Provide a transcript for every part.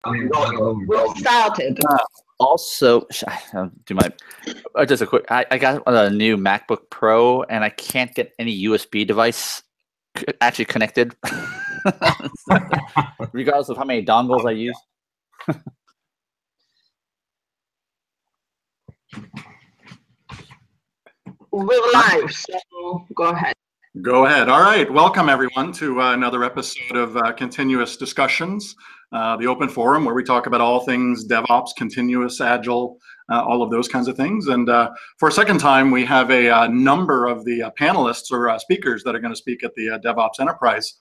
We'll start it. Also, I'll do my just a quick. I got a new MacBook Pro, and I can't get any USB device actually connected, regardless of how many dongles I use. We're live, so go ahead. Go ahead. All right. Welcome, everyone, to another episode of Continuous Discussions, the open forum where we talk about all things DevOps, continuous, agile, all of those kinds of things. And for a second time, we have a number of the panelists or speakers that are going to speak at the DevOps Enterprise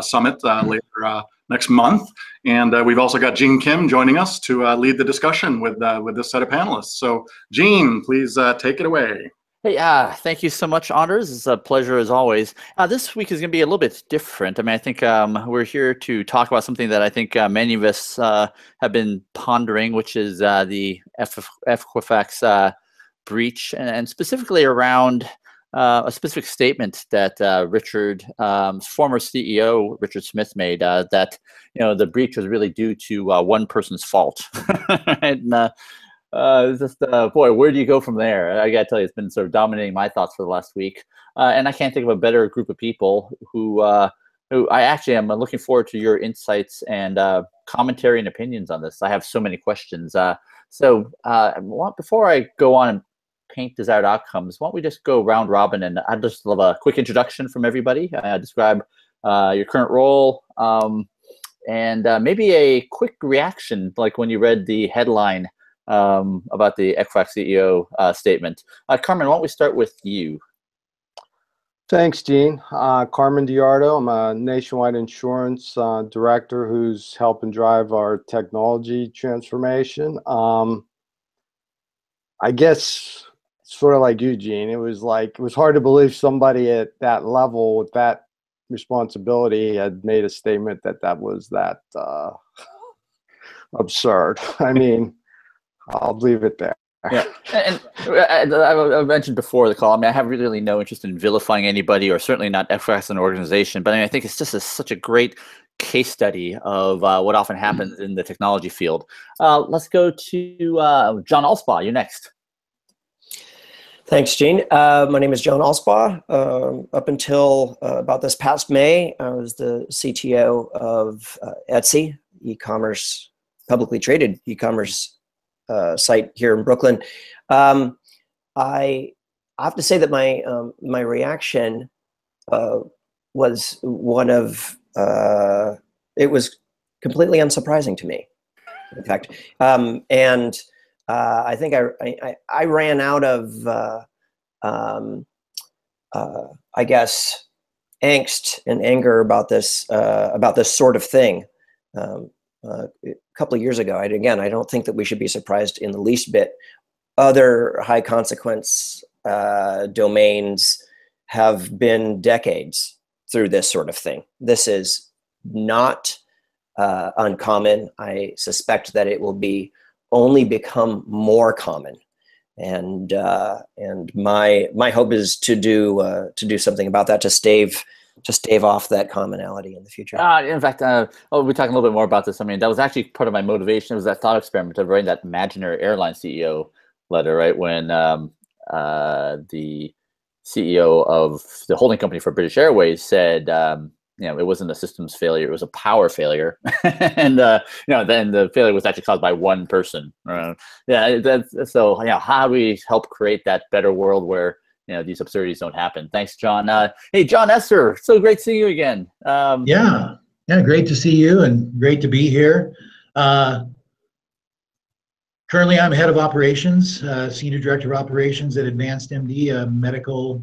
Summit later next month. And we've also got Gene Kim joining us to lead the discussion with this set of panelists. So, Gene, please take it away. Hey, thank you so much, Anders. It's a pleasure as always. This week is going to be a little bit different. I mean, I think we're here to talk about something that I think many of us have been pondering, which is the Equifax breach, and specifically around a specific statement that former CEO Richard Smith made, that the breach was really due to one person's fault. And, boy, where do you go from there? I gotta tell you, it's been sort of dominating my thoughts for the last week, and I can't think of a better group of people who I actually am looking forward to your insights and commentary and opinions on this. I have so many questions. So before I go on and paint desired outcomes, why don't we just go round robin, and I'd just love a quick introduction from everybody. Describe your current role, and maybe a quick reaction, like when you read the headline about the Equifax CEO statement. Carmen, why don't we start with you? Thanks, Gene. Carmen Diardo. I'm a nationwide insurance director who's helping drive our technology transformation. I guess sort of like you, Gene, it was hard to believe somebody at that level with that responsibility had made a statement that was that absurd. I mean, I'll leave it there. Yeah, and I mentioned before the call, I mean, I have really no interest in vilifying anybody, or certainly not Equifax as an organization, but I mean, I think it's just such a great case study of what often happens in the technology field. Let's go to John Allspaw. You're next. Thanks, Gene. My name is John Allspaw. Up until about this past May, I was the CTO of Etsy, e-commerce, publicly traded e-commerce site here in Brooklyn. I have to say that my reaction was one of it was completely unsurprising to me, in fact, and I think I ran out of I guess angst and anger about this sort of thing. A couple of years ago. I don't think that we should be surprised in the least bit. Other high consequence domains have been decades through this sort of thing. This is not uncommon. I suspect that it will only become more common. And my hope is to do something about that, to stave off that commonality in the future. In fact, we're talking a little bit more about this. I mean, that was actually part of my motivation. It was that thought experiment of writing that imaginary airline CEO letter, right? When the CEO of the holding company for British Airways said, it wasn't a systems failure, it was a power failure. And, then the failure was actually caused by one person. So, how do we help create that better world where these absurdities don't happen? Thanks, John. Hey, John Esser, so great seeing you again. Yeah, great to see you and great to be here. Currently, I'm head of operations, senior director of operations at Advanced MD, medical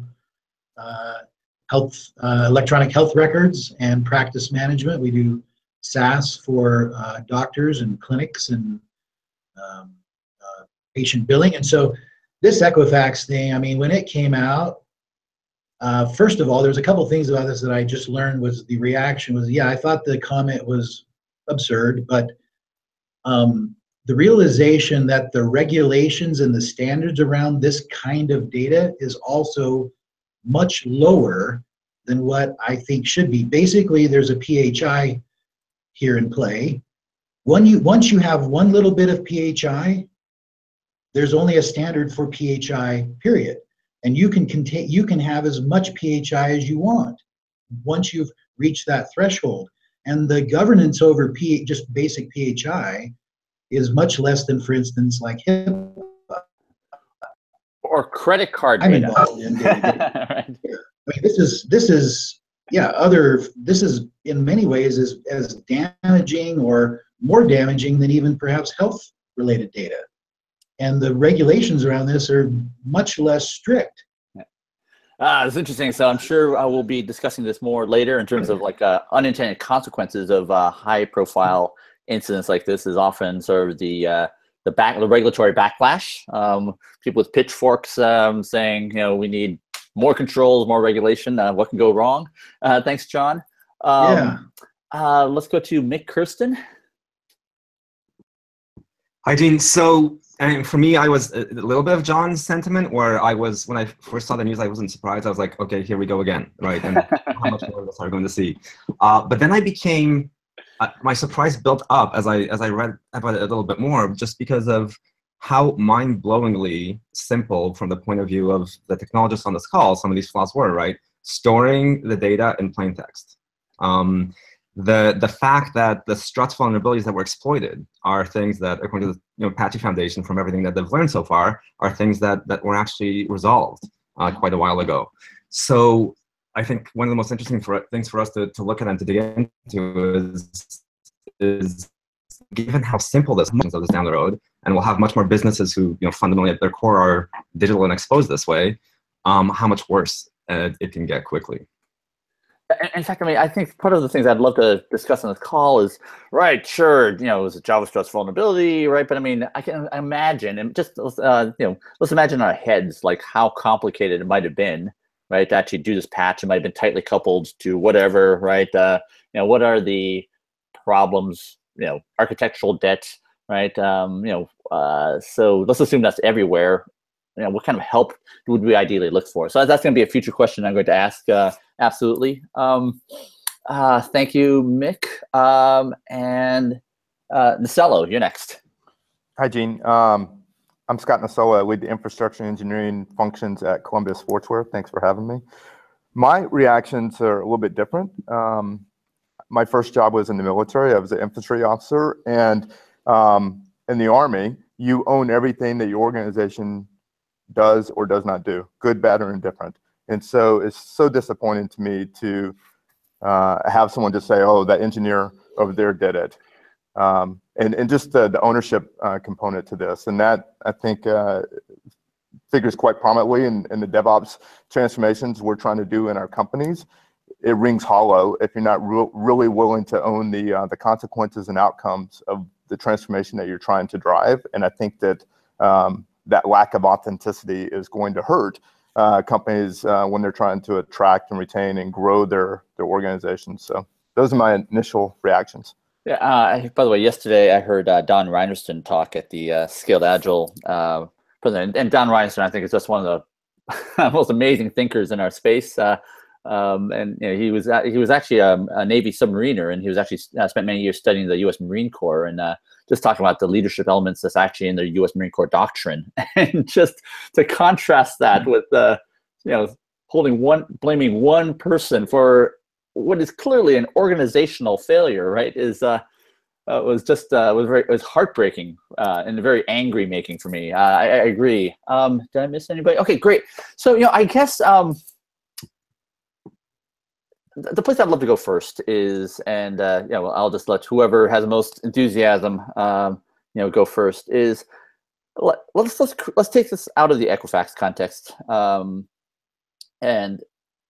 health, electronic health records and practice management. We do SaaS for doctors and clinics and patient billing. And so this Equifax thing, I mean, when it came out, first of all, there's a couple things about this that I just learned. Was the reaction was, I thought the comment was absurd, but the realization that the regulations and the standards around this kind of data is also much lower than what I think should be. Basically, there's a PHI here in play, Once you have one little bit of PHI, there's only a standard for PHI, period. And you can have as much PHI as you want once you've reached that threshold. And the governance over just basic PHI is much less than, for instance, like HIPAA. Or credit card I'm data. involved in data. Right. I mean, this is in many ways as damaging or more damaging than even perhaps health related data. And the regulations around this are much less strict. It's interesting. So I'm sure we'll be discussing this more later in terms of like unintended consequences of high-profile incidents like this. Is often sort of the regulatory backlash. People with pitchforks saying, we need more controls, more regulation. What can go wrong? Thanks, John. Let's go to Mick Kirsten. Hi, Gene. So, for me, I was a little bit of John's sentiment, where when I first saw the news, I wasn't surprised. I was like, okay, here we go again, right? And how much more of this are we going to see? But then I became, my surprise built up as I read about it a little bit more, just because of how mind-blowingly simple, from the point of view of the technologists on this call, some of these flaws were, right? Storing the data in plain text. The fact that the struts vulnerabilities that were exploited are things that, according to the Apache Foundation, from everything that they've learned so far, are things that were actually resolved quite a while ago. So I think one of the most interesting things for us to look at and to dig into is given how simple this is down the road, and we'll have much more businesses who fundamentally at their core are digital and exposed this way, how much worse it can get quickly. In fact, I mean, I think part of the things I'd love to discuss on this call is, right, sure, it was a Java struts vulnerability, right? But I mean, I can imagine, and just, let's imagine in our heads, like how complicated it might have been, right, to actually do this patch. It might have been tightly coupled to whatever, right? What are the problems, architectural debt, right? So let's assume that's everywhere. What kind of help would we ideally look for? So that's going to be a future question I'm going to ask. Absolutely. Thank you, Mick. And Nacello, you're next. Hi, Gene. I'm Scott Nacello. I lead the infrastructure engineering functions at Columbia Sportswear. Thanks for having me. My reactions are a little bit different. My first job was in the military. I was an infantry officer. And in the Army, you own everything that your organization does or does not do, good, bad, or indifferent. And so it's so disappointing to me to have someone just say, oh, that engineer over there did it. And just the ownership component to this. And that, I think, figures quite prominently in the DevOps transformations we're trying to do in our companies. It rings hollow if you're not really willing to own the consequences and outcomes of the transformation that you're trying to drive. And I think that that lack of authenticity is going to hurt companies when they're trying to attract and retain and grow their organizations. So those are my initial reactions. Yeah. By the way, yesterday I heard Don Reinerson talk at the Scaled Agile president, and Don Reinerson, I think, is just one of the most amazing thinkers in our space. And he was actually a Navy submariner, and he was actually spent many years studying the U.S. Marine Corps, and just talking about the leadership elements that's actually in the U.S. Marine Corps doctrine, and just to contrast that with blaming one person for what is clearly an organizational failure, right? Was heartbreaking and very angry making for me. I agree. Did I miss anybody? Okay, great. So I guess. The place I'd love to go first is, and I'll just let whoever has the most enthusiasm, go first. Is let's take this out of the Equifax context, and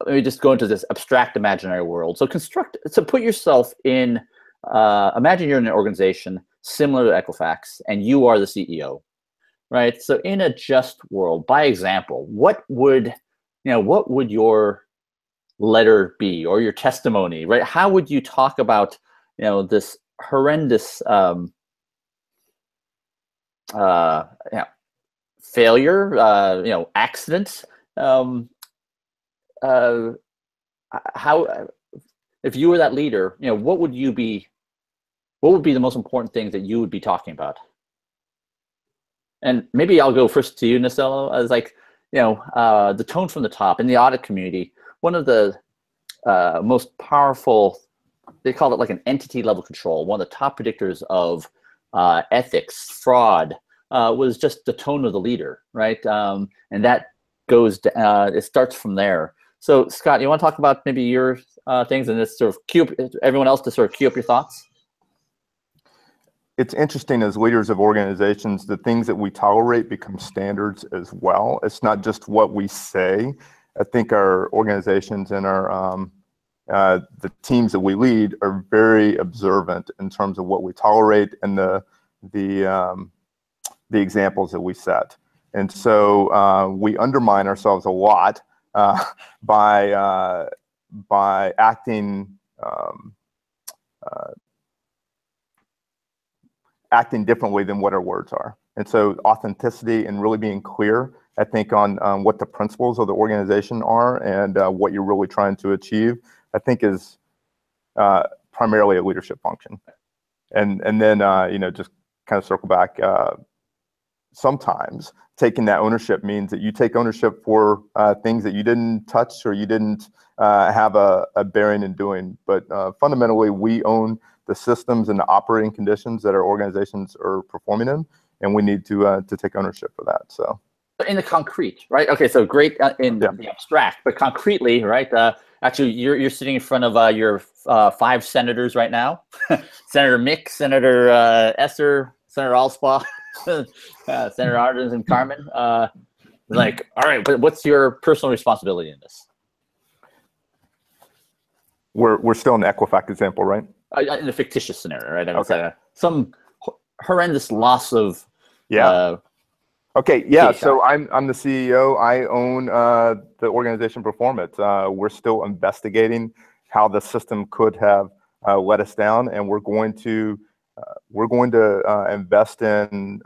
let me just go into this abstract imaginary world. So put yourself in. Imagine you're in an organization similar to Equifax, and you are the CEO, right? So in a just world, by example, what would your letter be, or your testimony, right? How would you talk about this horrendous failure, accident? How, if you were that leader, what would you be what would be the most important things that you would be talking about? And maybe I'll go first to you, Nasello, as like, the tone from the top in the audit community. One of the most powerful, they call it like an entity level control. One of the top predictors of ethics, fraud, was just the tone of the leader, right? And that goes, it starts from there. So Scott, you want to talk about maybe your things and just sort of cue up everyone else to sort of cue up your thoughts? It's interesting as leaders of organizations, the things that we tolerate become standards as well. It's not just what we say. I think our organizations and our the teams that we lead are very observant in terms of what we tolerate and the examples that we set. And so we undermine ourselves a lot by acting acting differently than what our words are. And so authenticity and really being clear, I think, on what the principles of the organization are and what you're really trying to achieve, I think is primarily a leadership function. And then, just kind of circle back, sometimes taking that ownership means that you take ownership for things that you didn't touch or you didn't have a bearing in doing. But fundamentally, we own the systems and the operating conditions that our organizations are performing in, and we need to take ownership for that. So, in the concrete, right? Okay, so great in the abstract, but concretely, right? Actually, you're sitting in front of your 5 senators right now: Senator Mick, Senator Esser, Senator Alspaugh, Senator Ardens, and Carmen. Like, all right, but what's your personal responsibility in this? We're still in the Equifax example, right? In a fictitious scenario, right? I mean, okay. Some horrendous loss of. Okay, yeah. So I'm the CEO. I own the organization performance. We're still investigating how the system could have let us down, and we're going to invest in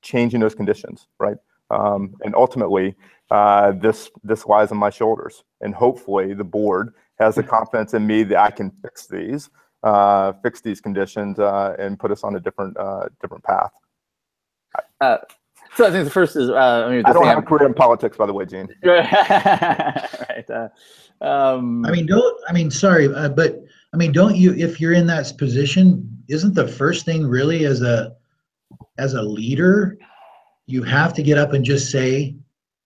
changing those conditions, right? And ultimately, this lies on my shoulders, and hopefully the board has the confidence in me that I can fix these conditions and put us on a different path. So I think the first is I don't have a career in politics, by the way, Gene. Right. Don't you, if you're in that position, isn't the first thing really as a leader, you have to get up and just say,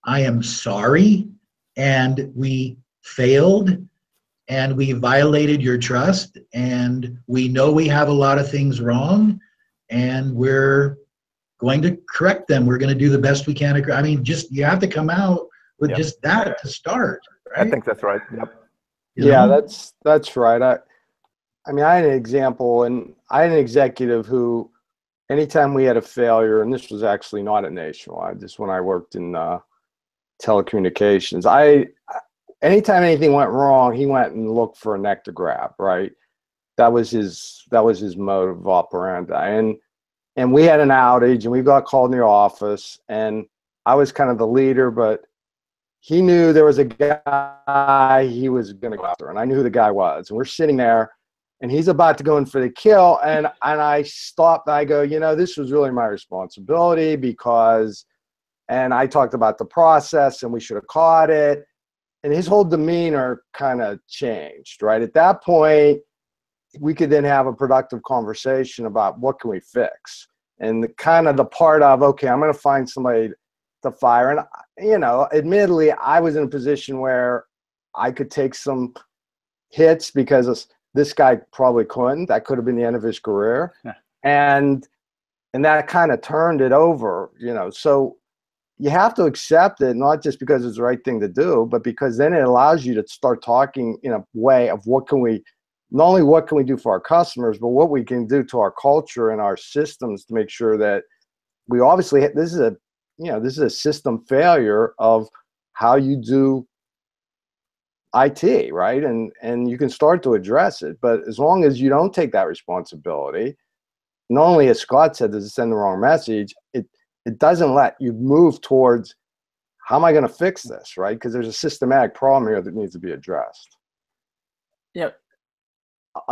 I am sorry, and we failed, and we violated your trust, and we know we have a lot of things wrong, and we're going to correct them. We're going to do the best we can. I mean, you have to come out with just that to start. Right? I think that's right. Yep. Yeah, that's right. I mean, I had an example, and I had an executive who, anytime we had a failure, and this was actually not at Nationwide, just when I worked in telecommunications, anytime anything went wrong, he went and looked for a neck to grab, right? That was his mode of operandi. And we had an outage, and we got called in the office, and I was kind of the leader, but he knew there was a guy he was going to go after, and I knew who the guy was. And we're sitting there, and he's about to go in for the kill, and I stopped, and I go, this was really my responsibility because, and I talked about the process, and we should have caught it, and his whole demeanor kind of changed, right? At that point, we could then have a productive conversation about what can we fix, and the part of, okay, I'm going to find somebody to fire. And admittedly, I was in a position where I could take some hits because this guy probably couldn't. That could have been the end of his career. Yeah. And that kind of turned it over, so you have to accept it, not just because it's the right thing to do, but because then it allows you to start talking in a way of what can we do for our customers, but what we can do to our culture and our systems to make sure that we obviously, this is a system failure of how you do IT, right? And you can start to address it, but as long as you don't take that responsibility, not only, as Scott said, does it send the wrong message, it doesn't let you move towards, how am I going to fix this, right? Because there's a systematic problem here that needs to be addressed. Yeah.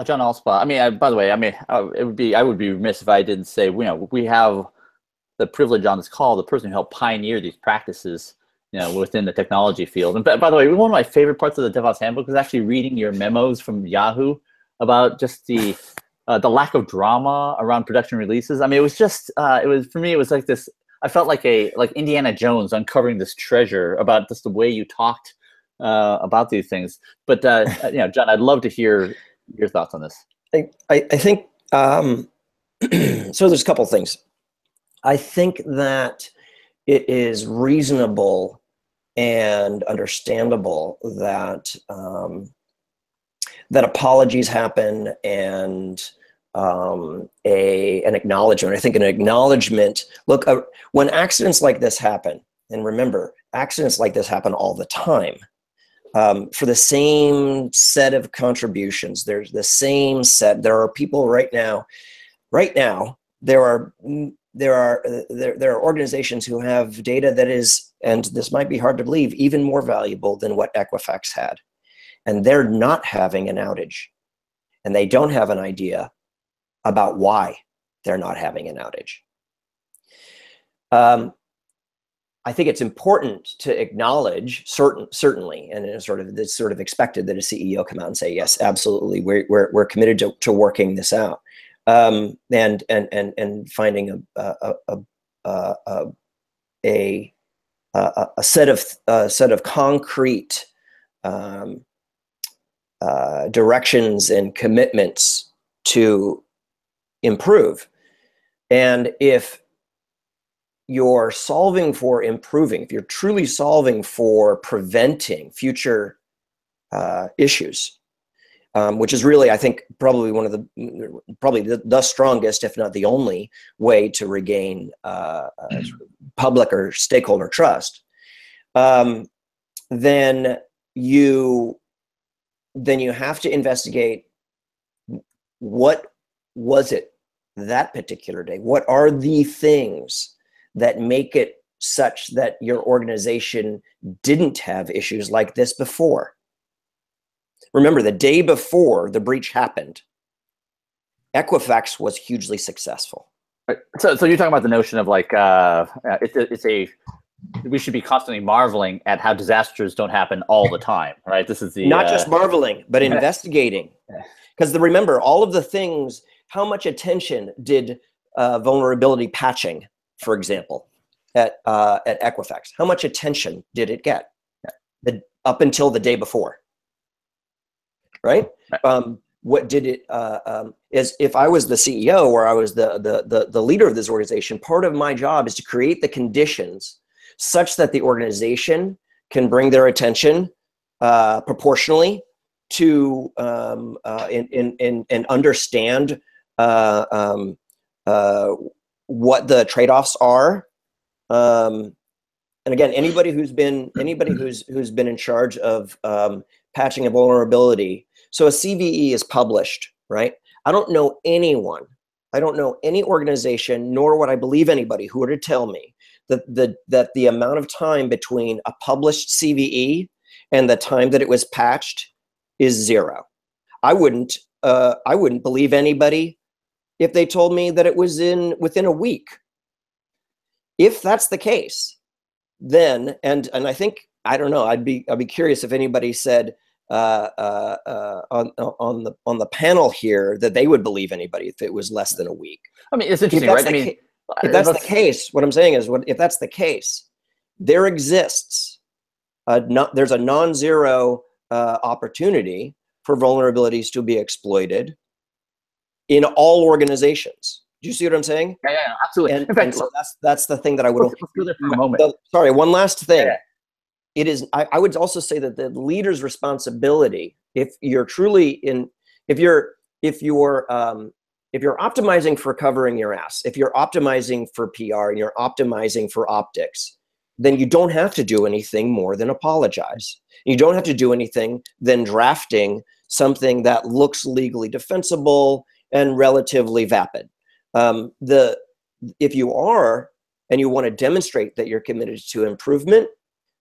John Allspaw. I mean, by the way, I mean, I would be remiss if I didn't say, we have the privilege on this call, the person who helped pioneer these practices, within the technology field. And by the way, one of my favorite parts of the DevOps handbook was actually reading your memos from Yahoo about just the lack of drama around production releases. I mean, it was just, for me, it was like this. I felt like Indiana Jones uncovering this treasure about just the way you talked about these things. But John, I'd love to hear your thoughts on this. I think so. There's a couple things. I think that it is reasonable and understandable that that apologies happen and an acknowledgement. I think an acknowledgement. Look, when accidents like this happen, and remember, accidents like this happen all the time. For the same set of contributions, there's the same set. There are people right now. There are organizations who have data that is, and this might be hard to believe, even more valuable than what Equifax had. And they're not having an outage. And they don't have an idea about why they're not having an outage. I think it's important to acknowledge, certainly, and it's sort of expected that a CEO come out and say, yes, absolutely, we're committed to working this out. And finding a set of concrete directions and commitments to improve. And if you're solving for improving, if you're truly solving for preventing future issues, which is really, I think, probably one of the strongest, if not the only, way to regain public or stakeholder trust, then you have to investigate what was it that particular day. What are the things that make it such that your organization didn't have issues like this before? Remember, the day before the breach happened, Equifax was hugely successful. Right. So you're talking about the notion of like we should be constantly marveling at how disasters don't happen all the time, right? This is the not just marveling, but investigating. Because remember, all of the things. How much attention did vulnerability patching, for example, at Equifax? How much attention did it get up until the day before? Right? What did it? Is if I was the CEO or I was the leader of this organization, part of my job is to create the conditions such that the organization can bring their attention proportionally to and understand what the trade-offs are. And again, anybody who's been in charge of patching a vulnerability. So a CVE is published, right? I don't know any organization, nor would I believe anybody who were to tell me that the amount of time between a published CVE and the time that it was patched is zero. I wouldn't believe anybody if they told me that it was within a week. If that's the case, then and I think, I don't know, I'd be curious if anybody said on the panel here that they would believe anybody if it was less than a week. I mean, it's interesting, right? I mean, if that's the case, what I'm saying is, if that's the case, there exists there's a non-zero opportunity for vulnerabilities to be exploited in all organizations. Do you see what I'm saying? Yeah, absolutely. And, in fact, so that's the thing that I would. Let's go there for a moment. Sorry, one last thing. Yeah. It is. I would also say that the leader's responsibility, if you're truly if you're optimizing for covering your ass, if you're optimizing for PR and you're optimizing for optics, then you don't have to do anything more than apologize. You don't have to do anything than drafting something that looks legally defensible and relatively vapid. If you are, and you want to demonstrate that you're committed to improvement,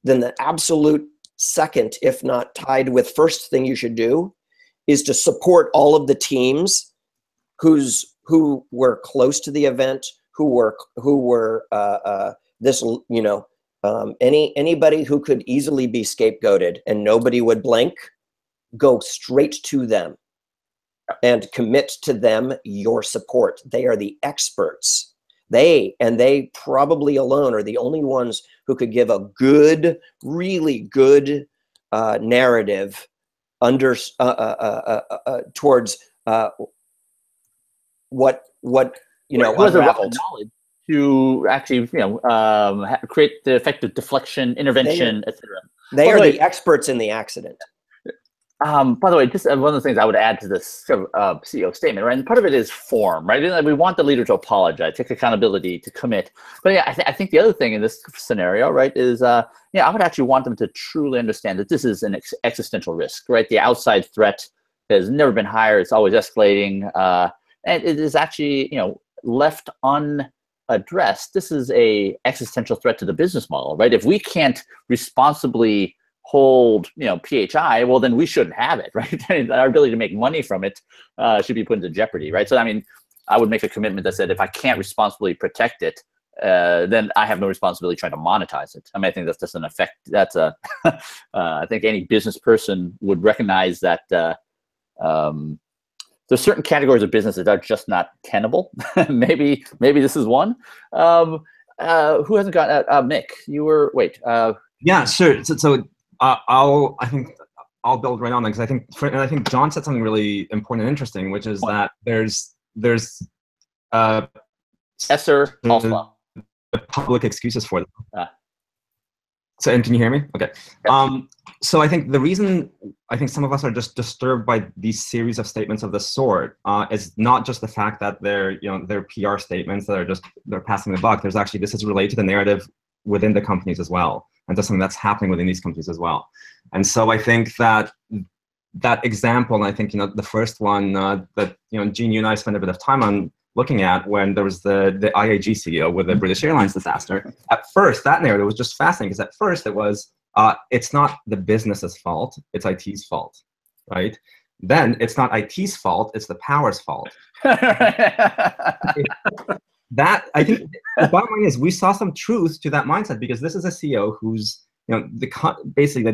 then the absolute second, if not tied with first thing you should do, is to support all of the teams who were close to the event, who were anybody who could easily be scapegoated and nobody would blink, go straight to them and commit to them your support. They are the experts. They probably alone are the only ones who could give a good, really good narrative towards what who has a wealth of unraveled. knowledge to actually create the effective deflection, intervention, etc. They are the experts in the accident. By the way, just one of the things I would add to this CEO statement, right? And part of it is form, right? We want the leader to apologize, take accountability, to commit. But yeah, I think the other thing in this scenario, right, is I would actually want them to truly understand that this is an existential risk, right? The outside threat has never been higher; it's always escalating, and it is actually left unaddressed. This is a existential threat to the business model, right? If we can't responsibly hold PHI, well then we shouldn't have it, right? Our ability to make money from it should be put into jeopardy, right? So I mean, I would make a commitment that said if I can't responsibly protect it, then I have no responsibility trying to monetize it. I mean, I think that's just an effect. That's a I think any business person would recognize that there's certain categories of business that are just not tenable. maybe this is one. Who hasn't got Mick? You were Yeah, sure. So I think I'll build right on that, because I think John said something really important and interesting, which is that there's yes, sir. the public excuses for them. So, and can you hear me? Okay. Yes. So I think the reason I think some of us are just disturbed by these series of statements of this sort is not just the fact that they're PR statements that they're passing the buck. There's actually, this is related to the narrative within the companies as well, and that's something that's happening within these companies as well. And so I think that example, and I think the first one that Gene, you and I spent a bit of time on looking at, when there was the IAG CEO with the British Airlines disaster. At first, that narrative was just fascinating, because at first it was it's not the business's fault, it's IT's fault, right? Then it's not IT's fault, it's the power's fault. That, I think the bottom line is we saw some truth to that mindset, because this is a CEO who's basically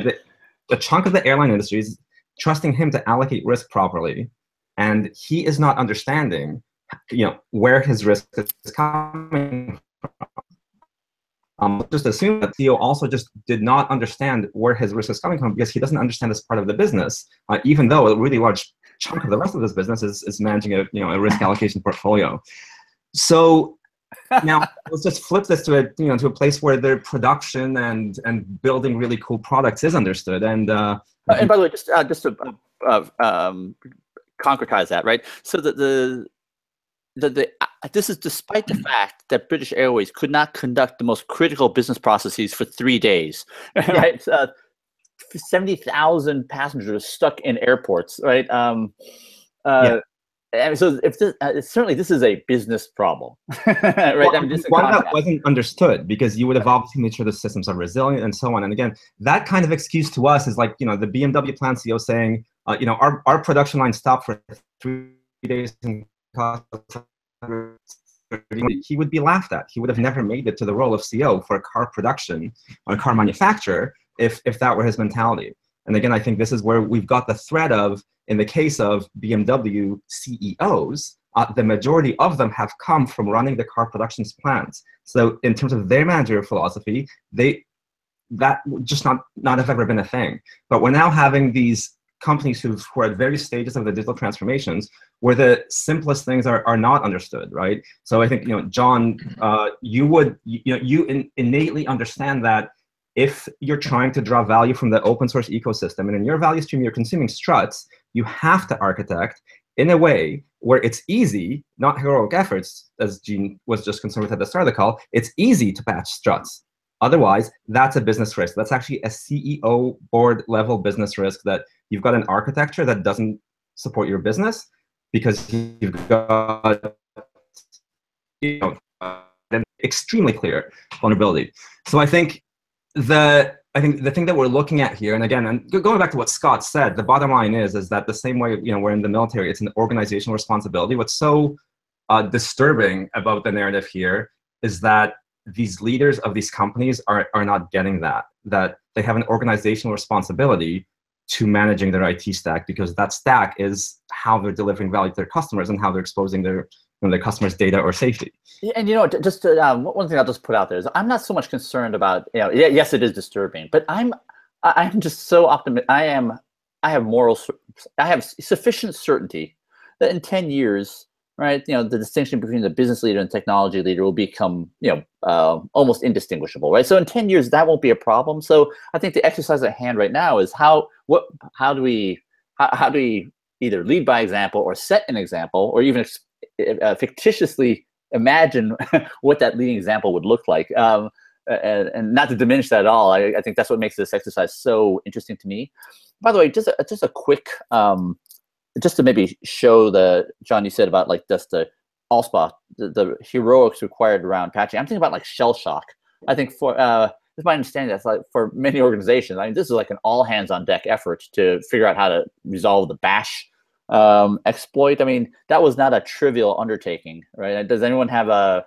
the chunk of the airline industry is trusting him to allocate risk properly, and he is not understanding where his risk is coming from. Just assume that CEO also just did not understand where his risk is coming from, because he doesn't understand this part of the business, even though a really large chunk of the rest of this business is managing a risk allocation portfolio. So now let's just flip this to a place where their production and building really cool products is understood. And by the way, just to concretize that, right? So this is despite the fact that British Airways could not conduct the most critical business processes for 3 days, right? 70,000 passengers stuck in airports, right? And so certainly this is a business problem, right? Well, I mean, one that wasn't understood, because you would have obviously made sure the systems are resilient and so on. And again, that kind of excuse to us is like, the BMW plant CEO saying, our production line stopped for 3 days and cost, he would be laughed at. He would have never made it to the role of CEO for a car production or a car manufacturer if that were his mentality. And again, I think this is where we've got the threat of, in the case of BMW CEOs, the majority of them have come from running the car production plants. So in terms of their managerial philosophy, that would just not have ever been a thing. But we're now having these companies who are at various stages of the digital transformations where the simplest things are not understood, right? So I think, John, you innately understand that if you're trying to draw value from the open source ecosystem, and in your value stream you're consuming struts, you have to architect in a way where it's easy, not heroic efforts, as Gene was just concerned with at the start of the call, it's easy to patch struts. Otherwise, that's a business risk. That's actually a CEO board level business risk, that you've got an architecture that doesn't support your business because you've got an extremely clear vulnerability. So I think the I think the thing that we're looking at here, and again, and going back to what Scott said, the bottom line is that the same way, you know, we're in the military, it's an organizational responsibility. What's so disturbing about the narrative here is that these leaders of these companies are not getting that they have an organizational responsibility to managing their IT stack, because that stack is how they're delivering value to their customers and how they're exposing their customers' data or safety. Yeah, and you know, just to, one thing I'll just put out there is I'm not so much concerned about, you know, yes, it is disturbing, but I'm just so optimistic. I have sufficient certainty that in 10 years, right, you know, the distinction between the business leader and technology leader will become, you know, almost indistinguishable, right? So in 10 years, that won't be a problem. So I think the exercise at hand right now is how do we either lead by example or set an example, or even fictitiously imagine what that leading example would look like. And not to diminish that at all. I think that's what makes this exercise so interesting to me. By the way, just a quick, just to maybe show John, you said about like just the ALSPA, the heroics required around patching. I'm thinking about like shell shock. I think for, it's my understanding that's like for many organizations, I mean, this is like an all hands on deck effort to figure out how to resolve the bash exploit. I mean, that was not a trivial undertaking, right? Does anyone have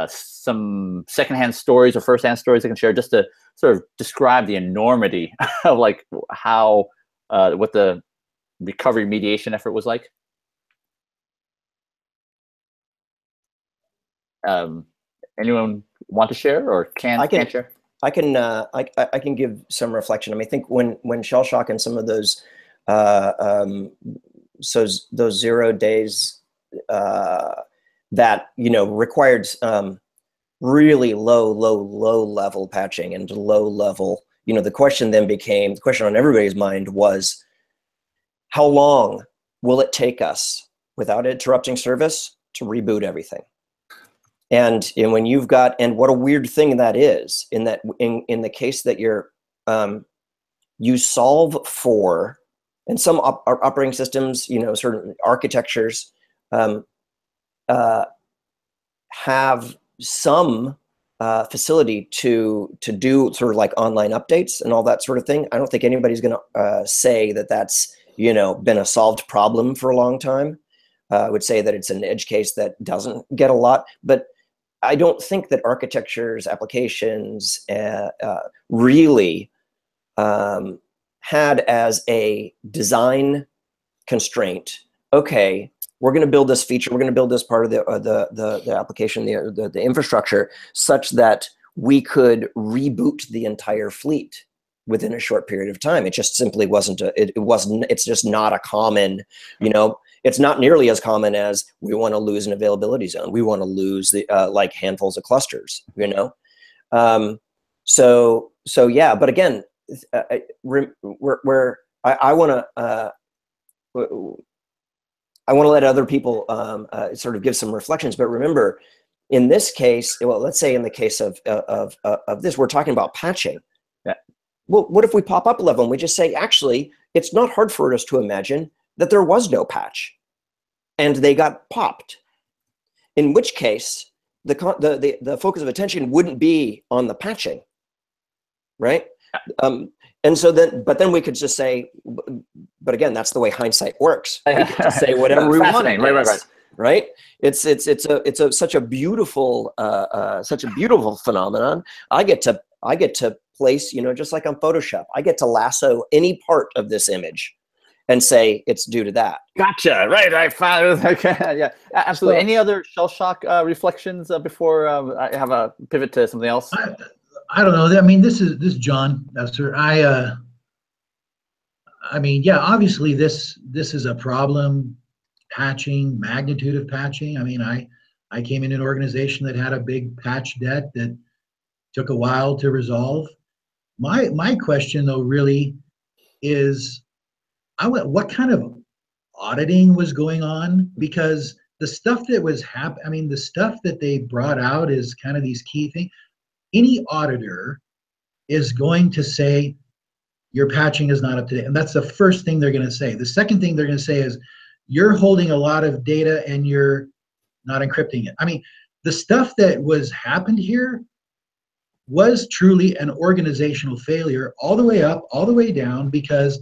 some secondhand stories or firsthand stories they can share just to sort of describe the enormity of like how what the recovery mediation effort was like? Anyone want to share or can't share? I can give some reflection. I mean, I think when shell shock and some of those so those 0 days that, you know, required really low level patching and low level, you know, the question on everybody's mind was, how long will it take us without interrupting service to reboot everything? And when you've got, and what a weird thing that is, in that in the case that you solve for, and some operating systems, you know, certain architectures have some facility to do sort of like online updates and all that sort of thing. I don't think anybody's going to say that that's, you know, been a solved problem for a long time. I would say that it's an edge case that doesn't get a lot, but I don't think that architectures, applications really had as a design constraint, okay, we're going to build this feature, we're going to build this part of the application, the infrastructure, such that we could reboot the entire fleet within a short period of time. It just simply wasn't it's just not a common, you know, it's not nearly as common as we want to lose an availability zone. We want to lose the like handfuls of clusters, you know? So yeah, but again, I want to let other people sort of give some reflections, but remember, in this case, well, let's say in the case of this, we're talking about patching. Yeah. Well, what if we pop up a level and we just say, actually, it's not hard for us to imagine that there was no patch and they got popped, in which case the focus of attention wouldn't be on the patching, right? And so then, but then we could just say, but again, that's the way hindsight works. We get to say whatever we want. Right? It's such a beautiful phenomenon. I get to place, you know, just like on Photoshop, I get to lasso any part of this image and say it's due to that. Gotcha. Right. I found it. Okay. Yeah. Absolutely. So, any other shell shock reflections before I have a pivot to something else? I don't know. I mean, this is John. Sir. I mean, yeah. Obviously, this is a problem. Patching, magnitude of patching. I mean, I came in an organization that had a big patch debt that took a while to resolve. My question though really is, what kind of auditing was going on? Because the stuff that was I mean, the stuff that they brought out is kind of these key things. Any auditor is going to say your patching is not up to date, and that's the first thing they're going to say. The second thing they're going to say is you're holding a lot of data and you're not encrypting it. I mean, the stuff that happened here was truly an organizational failure all the way up, all the way down, because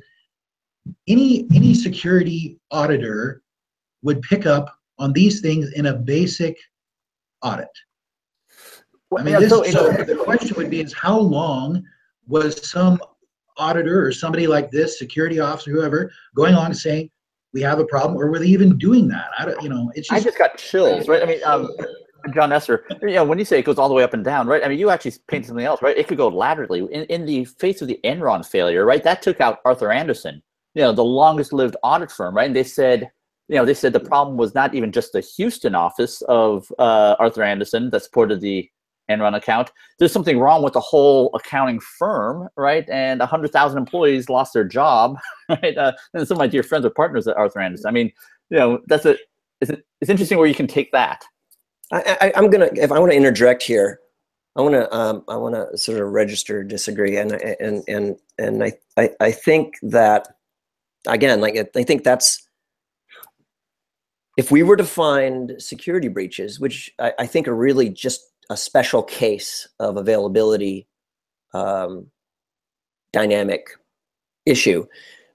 any security auditor would pick up on these things in a basic audit. I mean, so the question would be is how long was some auditor or somebody like this, security officer, whoever, going along saying, we have a problem, or were they even doing that? I don't, you know, it's just. I just got chills, right? I mean, John Esser, you know, when you say it goes all the way up and down, right? I mean, you actually painted something else, right? It could go laterally. In the face of the Enron failure, right? That took out Arthur Andersen, you know, the longest lived audit firm, right? And they said, you know, they said the problem was not even just the Houston office of Arthur Andersen that supported the Enron account. There's something wrong with the whole accounting firm, right? And 100,000 employees lost their job, right? And some of my dear friends are partners at Arthur Andersen. I mean, you know, it's interesting where you can take that. I'm gonna, if I want to interject here, I want to sort of register disagree, and I think that, again, like I think that's, if we were to find security breaches, which I think are really just a special case of availability dynamic issue,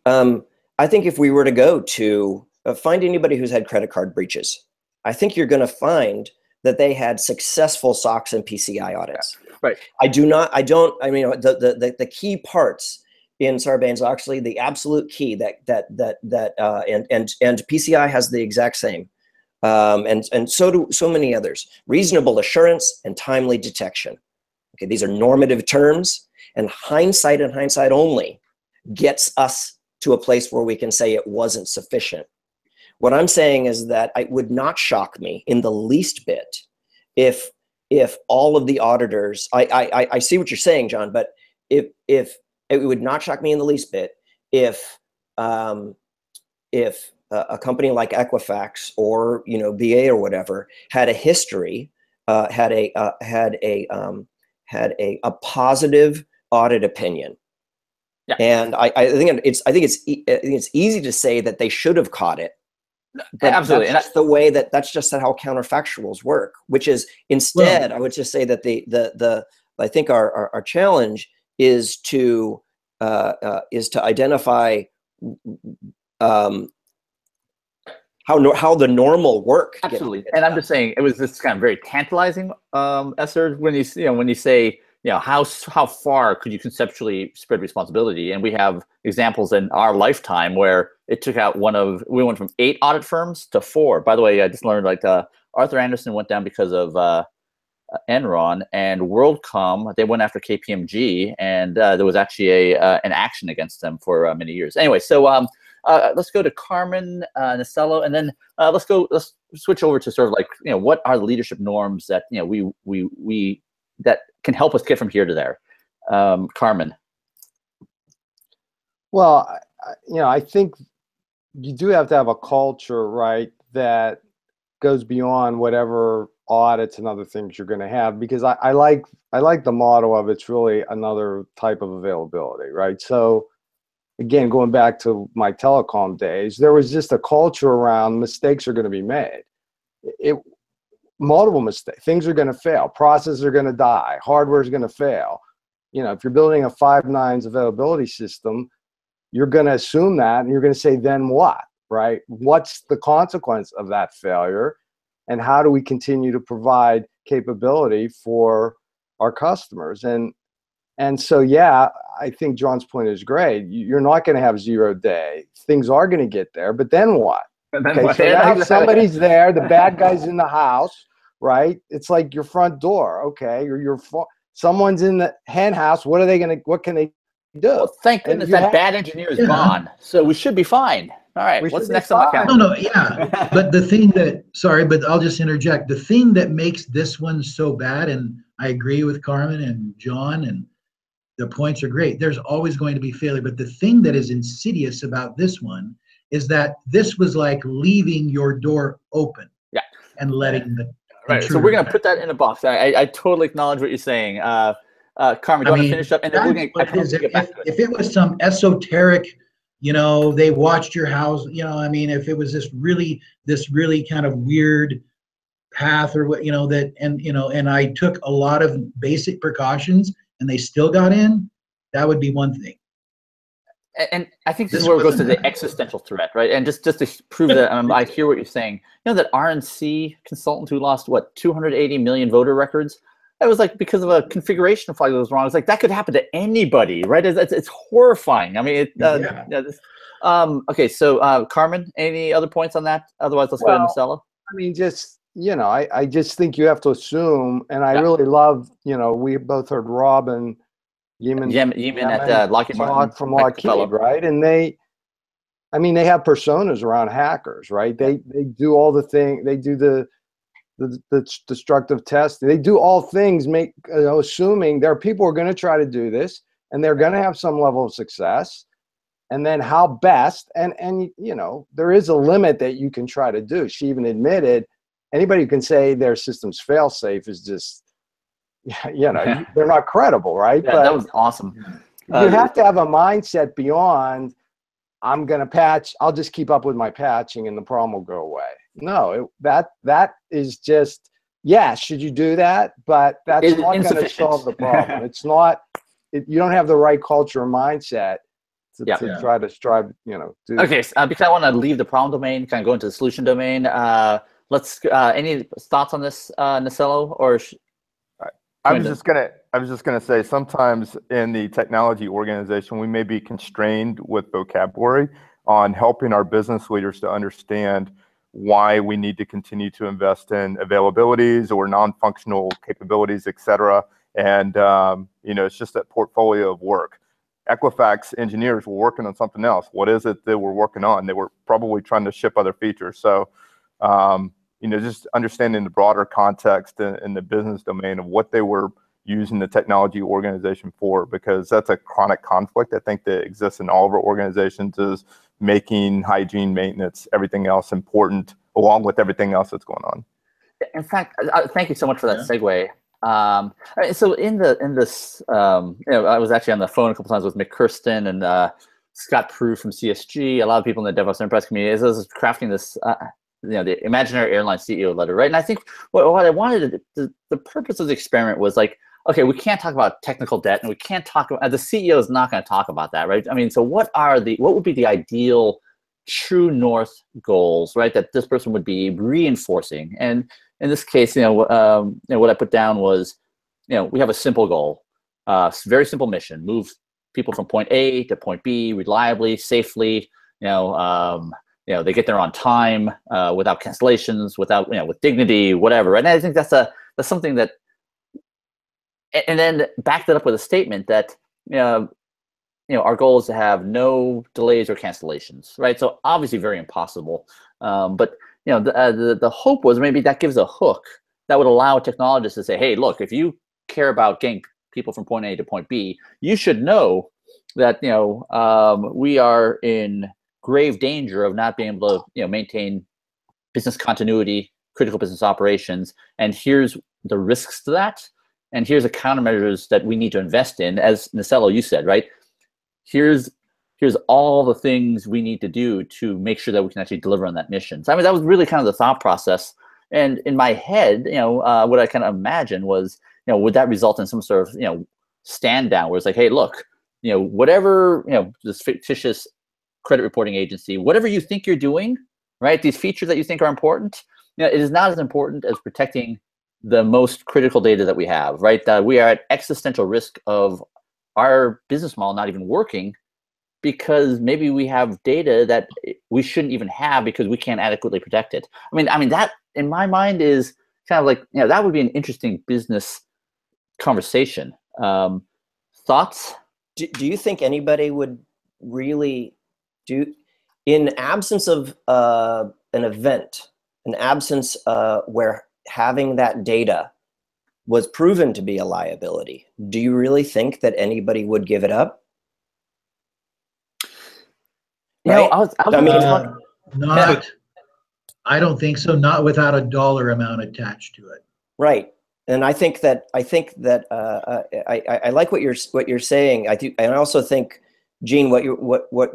I think if we were to go to find anybody who's had credit card breaches, I think you're going to find that they had successful SOX and PCI audits. Yeah, right. I mean, the key parts in Sarbanes-Oxley, the absolute key and PCI has the exact same, and so do so many others. Reasonable assurance and timely detection. Okay, these are normative terms, and hindsight and hindsight only gets us to a place where we can say it wasn't sufficient. What I'm saying is that it would not shock me in the least bit if all of the auditors, I see what you're saying, John, but if it would not shock me in the least bit if a company like Equifax or, you know, BA or whatever had a history, had a positive audit opinion. Yeah. And I think it's easy to say that they should have caught it. But absolutely, that's just the way that's just how counterfactuals work. Which is instead, I would just say that I think our challenge is to identify how the normal work. Absolutely, and I'm just saying it was this kind of very tantalizing, Esser, when you say, you know, how far could you conceptually spread responsibility? And we have examples in our lifetime where it took out we went from 8 audit firms to 4. By the way, I just learned Arthur Andersen went down because of Enron, and WorldCom, they went after KPMG, and there was actually an action against them for many years. Anyway, so let's go to Carmen Nacello, and then let's switch over to sort of like, you know, what are the leadership norms that, you know, we that can help us get from here to there. Carmen. Well, you know, I think you do have to have a culture, right, that goes beyond whatever audits and other things you're going to have, because I like the motto of it's really another type of availability, right? So again, going back to my telecom days, there was just a culture around mistakes are going to be made. Multiple mistakes, things are going to fail, processes are going to die, hardware is going to fail. You know, if you're building a 5 nines availability system, you're going to assume that, and you're going to say, then what, right? What's the consequence of that failure, and how do we continue to provide capability for our customers? And so, yeah, I think John's point is great. You're not going to have 0 day. Things are going to get there, but then what? Okay, so now somebody's there, the bad guy's in the house, right? It's like your front door. Okay, someone's in the hen house. What can they do? Well, thank goodness that bad engineer is gone. So we should be fine. All right, what's next on the calendar? No, yeah. But the thing that, sorry, but I'll just interject. The thing that makes this one so bad, and I agree with Carmen and John, and the points are great. There's always going to be failure. But the thing that is insidious about this one is that this was like leaving your door open, and letting the right. So we're going to put that in a box. I totally acknowledge what you're saying. Carmen, do you want to finish up? And then we're going to if it was some esoteric, you know, they watched your house, you know, I mean, if it was this really kind of weird path or what, that, and I took a lot of basic precautions and they still got in, that would be one thing. And I think this is where it goes to the existential threat, right? And just to prove that I hear what you're saying, that RNC consultant who lost, what, 280 million voter records? That was like because of a configuration flag that was wrong. It's like that could happen to anybody, right? It's horrifying. I mean, okay, so Carmen, any other points on that? Otherwise, let's go ahead and Marcelo. I mean, just, I just think you have to assume, and I really love, we both heard Rob and Yemen at Lockheed Martin from Lockheed, right? And they have personas around hackers, right? They do all the things, they do the destructive testing, they do all things, assuming there are people who are going to try to do this, and they're going to have some level of success, and then how best, and there is a limit that you can try to do. She even admitted anybody who can say their system's fail safe is just, they're not credible, right? Yeah, but that was awesome. You have to have a mindset beyond, I'm going to patch, I'll just keep up with my patching and the problem will go away. No, that is just, should you do that? But that's not going to solve the problem. It's not, you don't have the right culture or mindset to try to strive, do Okay, because I want to leave the problem domain, kind of go into the solution domain. Let's, any thoughts on this, Nacello, or? I was just gonna say, sometimes in the technology organization, we may be constrained with vocabulary on helping our business leaders to understand why we need to continue to invest in availabilities or non-functional capabilities, et cetera. And it's just that portfolio of work. Equifax engineers were working on something else. What is it they were working on? They were probably trying to ship other features. So just understanding the broader context in the business domain of what they were using the technology organization for, because that's a chronic conflict, I think, that exists in all of our organizations, is making hygiene, maintenance, everything else important, along with everything else that's going on. In fact, thank you so much for that segue. So in this, I was actually on the phone a couple times with Mick Kirsten and Scott Prue from CSG, a lot of people in the DevOps Enterprise community, as I was crafting this the imaginary airline CEO letter, right? And I think what I wanted, the purpose of the experiment was like, okay, we can't talk about technical debt, and we can't talk about, the CEO is not going to talk about that, right? I mean, so what would be the ideal true north goals, right, that this person would be reinforcing? And in this case, what I put down was, we have a simple goal, very simple mission: move people from point A to point B reliably, safely. They get there on time, without cancellations, without with dignity, whatever. And I think that's something that, and then back that up with a statement that our goal is to have no delays or cancellations, right? So obviously very impossible, but the hope was maybe that gives a hook that would allow technologists to say, hey, look, if you care about getting people from point A to point B, you should know that we are in grave danger of not being able to maintain business continuity, critical business operations, and here's the risks to that, and here's the countermeasures that we need to invest in. As Nacello, you said, right? Here's all the things we need to do to make sure that we can actually deliver on that mission. So I mean, that was really kind of the thought process. And in my head, what I kind of imagined was, would that result in some sort of stand down where it's like, hey, look, whatever this fictitious credit reporting agency, whatever you think you're doing, right? These features that you think are important, it is not as important as protecting the most critical data that we have, right? We are at existential risk of our business model not even working because maybe we have data that we shouldn't even have because we can't adequately protect it. I mean that in my mind is kind of like, that would be an interesting business conversation. Thoughts? Do you think anybody would really in absence of an event, an absence where having that data was proven to be a liability, do you really think that anybody would give it up? Right? I don't think so. Not without a dollar amount attached to it. Right. And I think that I like what you're saying. I also think, Gene, what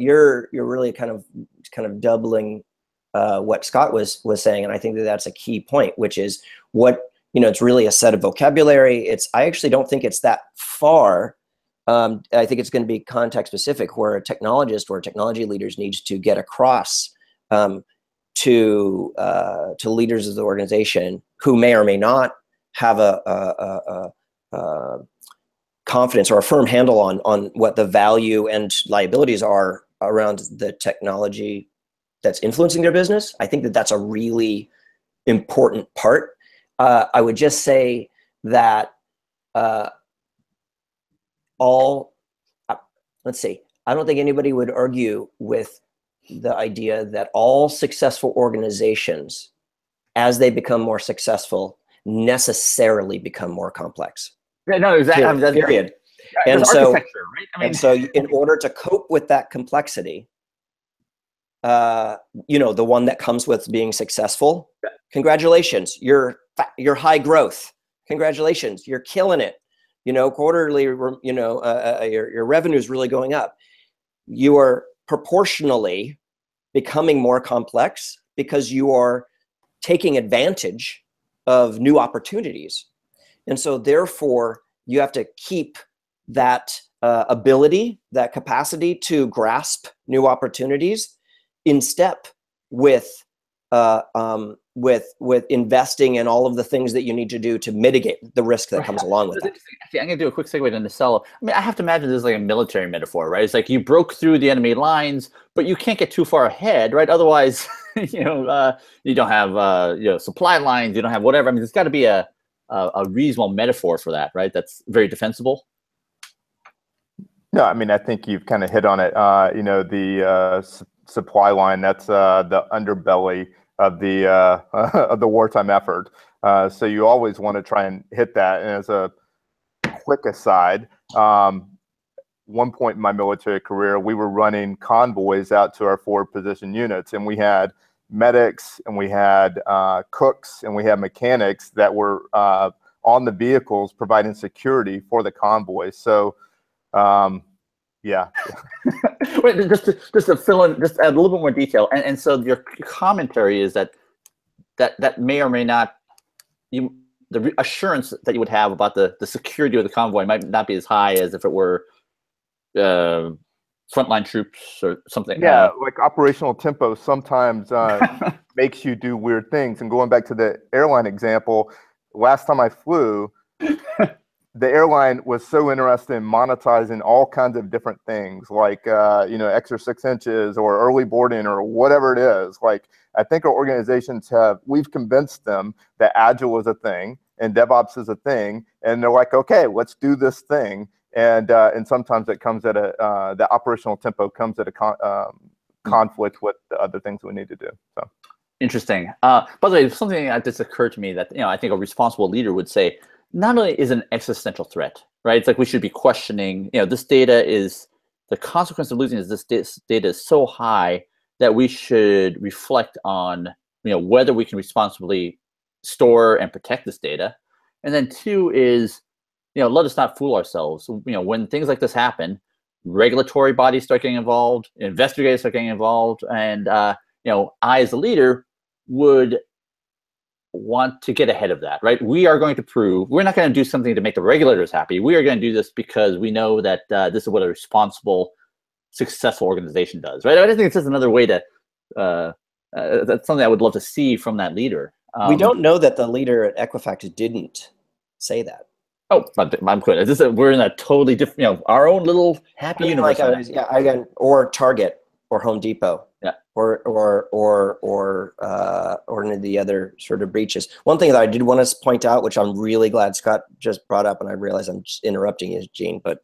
you're really kind of doubling what Scott was saying, and I think that that's a key point, which is what, it's really a set of vocabulary. I actually don't think it's that far. I think it's going to be context specific, where a technologist or technology leaders needs to get across to leaders of the organization who may or may not have a confidence or a firm handle on what the value and liabilities are around the technology that's influencing their business. I think that that's a really important part. I would just say that let's see, I don't think anybody would argue with the idea that all successful organizations, as they become more successful, necessarily become more complex. Yeah, no, exactly. Period. And so, right? and so in order to cope with that complexity, the one that comes with being successful, congratulations, you're high growth. Congratulations, you're killing it. Quarterly, your revenue is really going up. You are proportionally becoming more complex because you are taking advantage of new opportunities. And so therefore, you have to keep that ability, that capacity to grasp new opportunities in step with investing in all of the things that you need to do to mitigate the risk that comes along with that. Actually, I'm going to do a quick segue into Nacello. I mean, I have to imagine this is like a military metaphor, right? It's like you broke through the enemy lines, but you can't get too far ahead, right? Otherwise, you don't have supply lines, you don't have whatever. I mean, there's got to be a reasonable metaphor for that, right? That's very defensible. No, I mean, I think you've kind of hit on it. The supply line, that's the underbelly of the wartime effort. So you always want to try and hit that. And as a quick aside, one point in my military career, we were running convoys out to our forward position units, and we had medics, and we had cooks, and we had mechanics that were on the vehicles providing security for the convoy. So, yeah. Wait, just to fill in, just add a little bit more detail. And so your commentary is that may or may not, the assurance that you would have about the security of the convoy might not be as high as if it were frontline troops or something. Yeah, like operational tempo sometimes makes you do weird things. And going back to the airline example, last time I flew, the airline was so interested in monetizing all kinds of different things, like extra 6 inches or early boarding or whatever it is. Like, I think our organizations we've convinced them that Agile is a thing and DevOps is a thing, and they're like, okay, let's do this thing. And sometimes it comes at the operational tempo comes at a conflict with the other things we need to do. So interesting. By the way, something that just occurred to me that I think a responsible leader would say, not only is it an existential threat, right? It's like we should be questioning, this data is, the consequence of losing this data is so high that we should reflect on, whether we can responsibly store and protect this data. And then 2 is, let us not fool ourselves. When things like this happen, regulatory bodies start getting involved, investigators start getting involved, and I, as a leader, would want to get ahead of that, right? We are going to prove, we're not going to do something to make the regulators happy. We are going to do this because we know that this is what a responsible, successful organization does, right? I think it's just another way to, that's something I would love to see from that leader. We don't know that the leader at Equifax didn't say that. Oh, I'm good. We're in a totally different, our own little happy universe. Or Target or Home Depot. Yeah. Or any of the other sort of breaches. One thing that I did want to point out, which I'm really glad Scott just brought up, and I realize I'm just interrupting you, Gene, but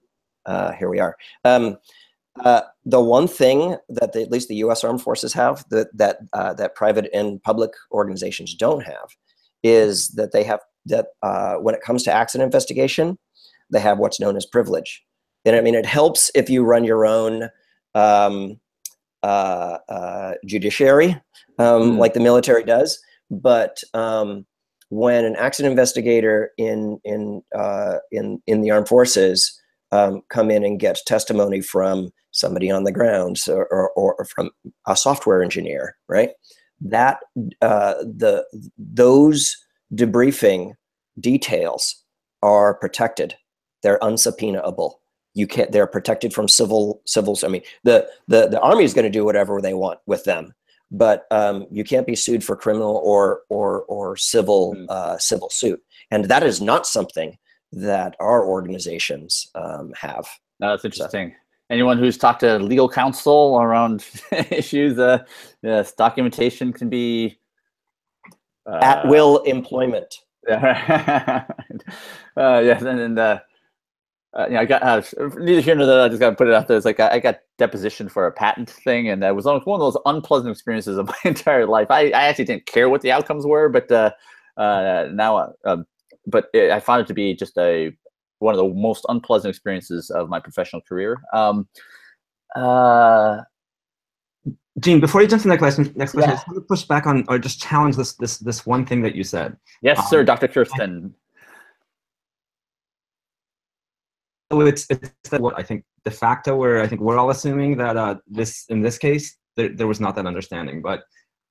here we are. The one thing that at least the U.S. Armed Forces have that private and public organizations don't have is that they have when it comes to accident investigation, they have what's known as privilege. And I mean, it helps if you run your own judiciary, like the military does. But when an accident investigator in the armed forces come in and get testimony from somebody on the ground or from a software engineer, right? that those debriefing details are protected. They're unsubpoenaable. You can't. They're protected from civils. I mean, the Army is going to do whatever they want with them, but you can't be sued for criminal or civil civil suit, and that is not something that our organizations have. No, that's interesting. So, anyone who's talked to legal counsel around issues, yes, documentation can be at will employment. Yes, and I got neither here nor there. I just got to put it out there. It's like I got depositioned for a patent thing, and that was one of those unpleasant experiences of my entire life. I actually didn't care what the outcomes were, but now, I found it to be just one of the most unpleasant experiences of my professional career. Gene, before you jump to the next question, I just want to push back on, or just challenge this one thing that you said. Yes, sir, Dr. Kirsten. So it's what I think de facto, where I think we're all assuming that in this case there was not that understanding. But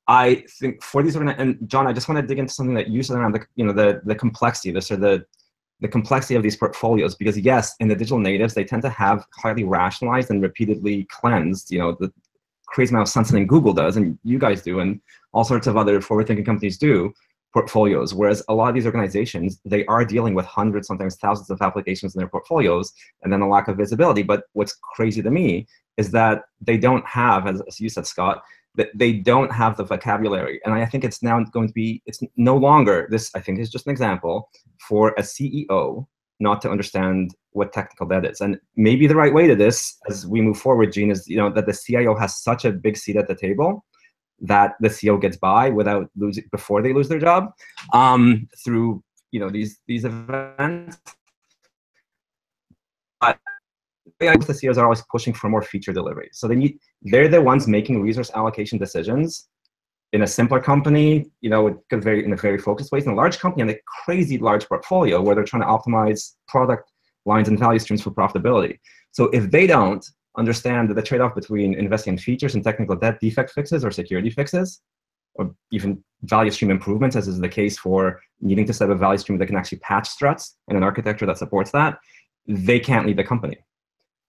I think for these and John, I just want to dig into something that you said around the complexity, the complexity of these portfolios, because yes, in the digital natives they tend to have highly rationalized and repeatedly cleansed, the crazy amount of sunsetting Google does, and you guys do, and all sorts of other forward-thinking companies do, portfolios. Whereas a lot of these organizations, they are dealing with hundreds, sometimes thousands of applications in their portfolios, and then a lack of visibility. But what's crazy to me is that they don't have, as you said, Scott, that they don't have the vocabulary. And I think it's now going to be, it's no longer, this I think is just an example, for a CEO not to understand what technical debt is. And maybe the right way to this, as we move forward, Gene, is that the CIO has such a big seat at the table that the CEO gets by without losing, before they lose their job, through these events. But the CEOs are always pushing for more feature delivery. So they're the ones making resource allocation decisions. In a simpler company, in a very focused way. In a large company, and a crazy large portfolio where they're trying to optimize product lines and value streams for profitability. So if they don't understand the trade-off between investing in features and technical debt, defect fixes or security fixes, or even value stream improvements, as is the case for needing to set up a value stream that can actually patch struts and an architecture that supports that, they can't lead the company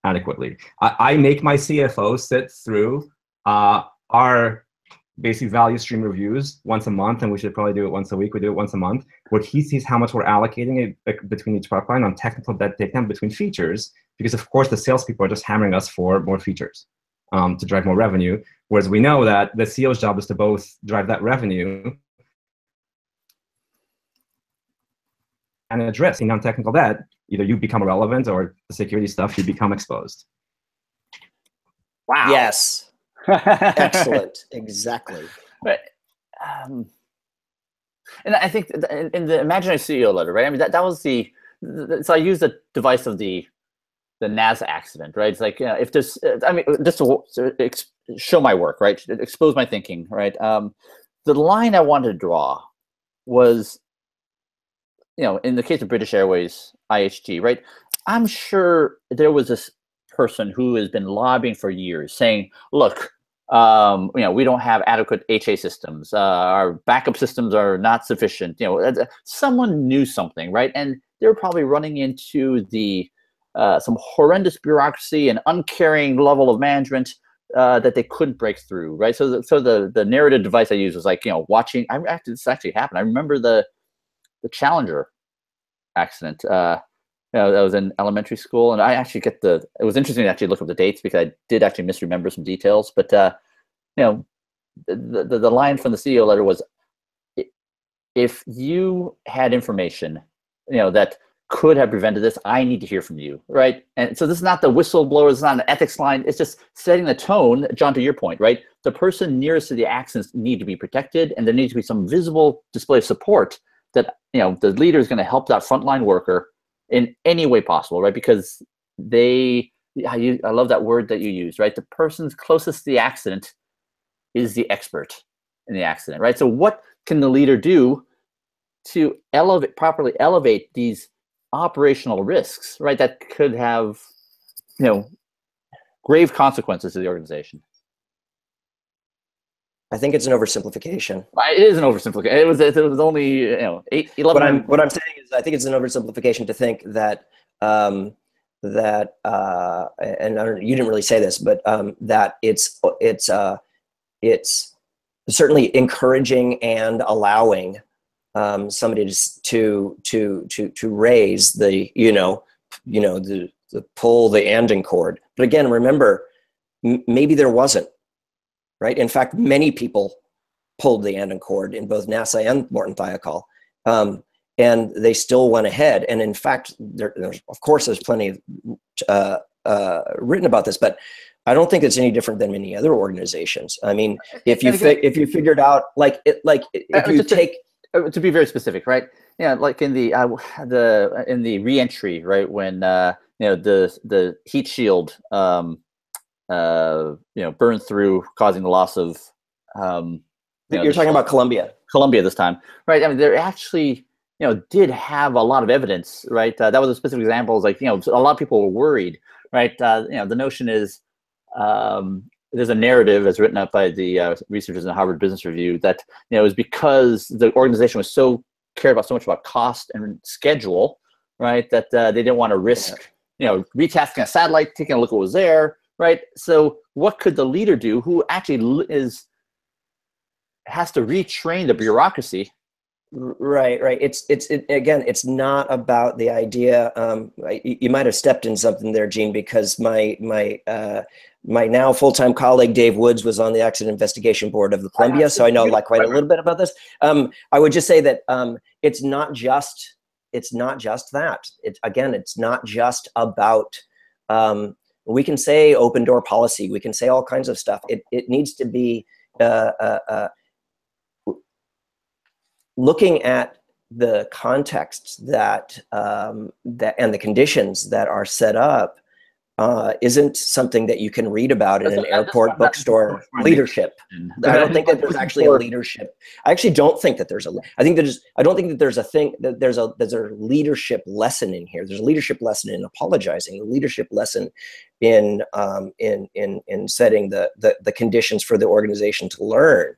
adequately. I make my CFO sit through our basic value stream reviews once a month, and we should probably do it once a week. We do it once a month, where he sees how much we're allocating between each product line on technical debt takedown between features, because of course the salespeople are just hammering us for more features to drive more revenue, whereas we know that the CEO's job is to both drive that revenue and addressing non-technical debt. Either you become irrelevant, or the security stuff, you become exposed. Wow. Yes. Excellent. Exactly. But, and I think in the imaginary CEO letter, right? I mean, that was so I used the device of the NASA accident, right? It's like, if this, I mean, just to show my work, right? Expose my thinking, right? The line I wanted to draw was, in the case of British Airways, IHG, right? I'm sure there was this person who has been lobbying for years saying, look, we don't have adequate HA systems. Our backup systems are not sufficient. Someone knew something, right? And they're probably running into some horrendous bureaucracy and uncaring level of management that they couldn't break through, right? So the narrative device I used was like, watching. This actually happened. I remember the Challenger accident. That was in elementary school, and I actually it was interesting to actually look up the dates, because I did actually misremember some details. But the line from the CEO letter was, if you had information, that could have prevented this, I need to hear from you, right? And so this is not the whistleblower, it's not an ethics line, it's just setting the tone, John, to your point, right? The person nearest to the accidents need to be protected, and there needs to be some visible display of support that, the leader is going to help that frontline worker in any way possible, right? Because I love that word that you use, right? The person's closest to the accident is the expert in the accident, right? So what can the leader do to properly elevate these operational risks, right? That could have, grave consequences to the organization. I think it's an oversimplification. It is an oversimplification. It was only 11. What I'm saying is I think it's an oversimplification to think that and you didn't really say this, but that it's certainly encouraging and allowing somebody to raise the the pull the anding cord. But again, remember, maybe there wasn't, right? In fact, many people pulled the anding cord in both NASA and Morton Thiokol, and they still went ahead. And in fact, there's plenty written about this, but I don't think it's any different than many other organizations. I mean, if you figured out to be very specific, right? Yeah, like in the reentry, right, when the heat shield burned through, causing the loss of you're talking about Columbia this time, right? I mean, there actually did have a lot of evidence, right? That was a specific example. Like a lot of people were worried, right? The notion is there's a narrative as written up by the researchers in the Harvard Business Review that it was because the organization was cared about so much about cost and schedule, right? That they didn't want to risk retasking a satellite, taking a look at what was there, right? So what could the leader do who actually has to retrain the bureaucracy? Right. Again, it's not about the idea. You might have stepped in something there, Gene, because my now full-time colleague Dave Woods was on the Accident Investigation Board of the Columbia, so I know quite a little bit about this. I would just say that it's not just that. It's not just about. We can say open door policy. We can say all kinds of stuff. It needs to be. Looking at the contexts that and the conditions that are set up isn't something that you can read about in an airport bookstore leadership. I don't think that there's actually a leadership. I actually don't think that there's a. I don't think that there's a thing that there's a leadership lesson in here. There's a leadership lesson in apologizing. A leadership lesson in setting the conditions for the organization to learn,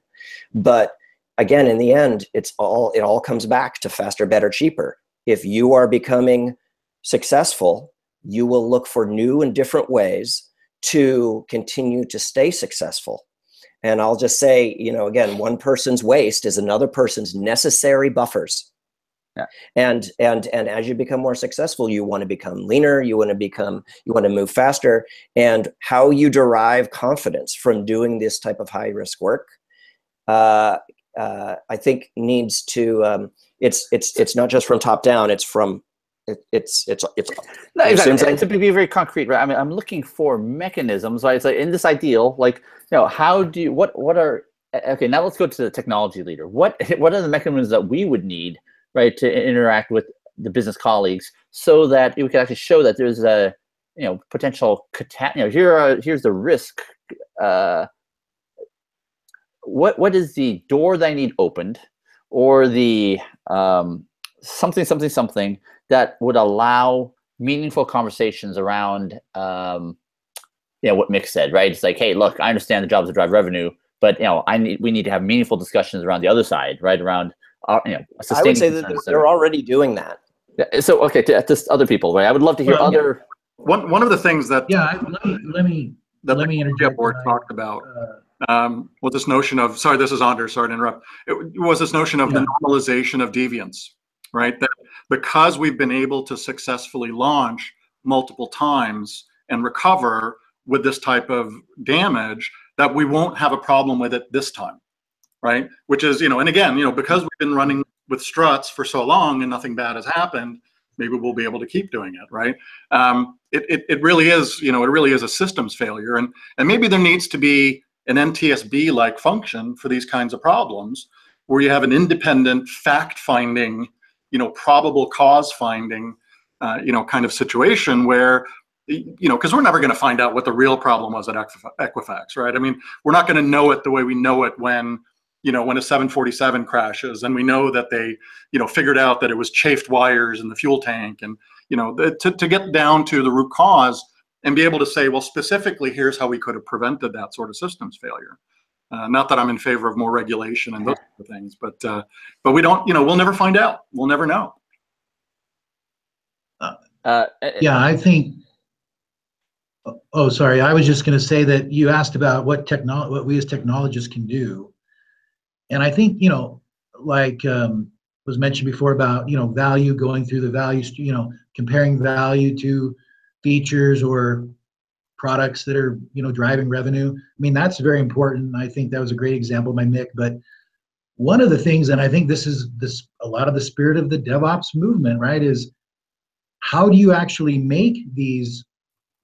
but. Again, in the end, it all comes back to faster, better, cheaper. If you are becoming successful, you will look for new and different ways to continue to stay successful. And I'll just say, again, one person's waste is another person's necessary buffers. Yeah. And as you become more successful, you want to become leaner, you want to move faster. And how you derive confidence from doing this type of high risk work, I think needs to. It's not just from top down. It's from. It's. No, exactly. To be very concrete, right? I mean, I'm looking for mechanisms. Right? It's like in this ideal, like how do you what are okay? Now let's go to the technology leader. What are the mechanisms that we would need, right, to interact with the business colleagues so that we can actually show that there's a potential here's the risk. What is the door that I need opened, or the something that would allow meaningful conversations around what Mick said, right? It's like, hey, look, I understand the jobs to drive revenue, but we need to have meaningful discussions around the other side, right? Around I would say that they're already doing that. Yeah, so okay, to just other people, right? I would love to hear other. One of the things that let me interject. Board talked about. Was this notion of, sorry, this is Anders, sorry to interrupt. It was this notion of the normalization of deviance, right? That because we've been able to successfully launch multiple times and recover with this type of damage, that we won't have a problem with it this time, right? Which is, and again, because we've been running with struts for so long and nothing bad has happened, maybe we'll be able to keep doing it, right? It really is, it really is a systems failure, and maybe there needs to be an NTSB-like function for these kinds of problems, where you have an independent fact-finding, probable cause finding, kind of situation where, because we're never going to find out what the real problem was at Equifax, right? I mean, we're not going to know it the way we know it when a 747 crashes, and we know that they, figured out that it was chafed wires in the fuel tank, and to get down to the root cause. And be able to say, well, specifically, here's how we could have prevented that sort of systems failure. Not that I'm in favor of more regulation and those kind of things, but we don't, we'll never find out. We'll never know. Yeah, I think. Oh, sorry. I was just going to say that you asked about what we as technologists can do, and I think like was mentioned before about value, going through the values, comparing value to features or products that are driving revenue. I mean, that's very important. I think that was a great example by Mick. But one of the things, and I think this is a lot of the spirit of the DevOps movement, right, is how do you actually make these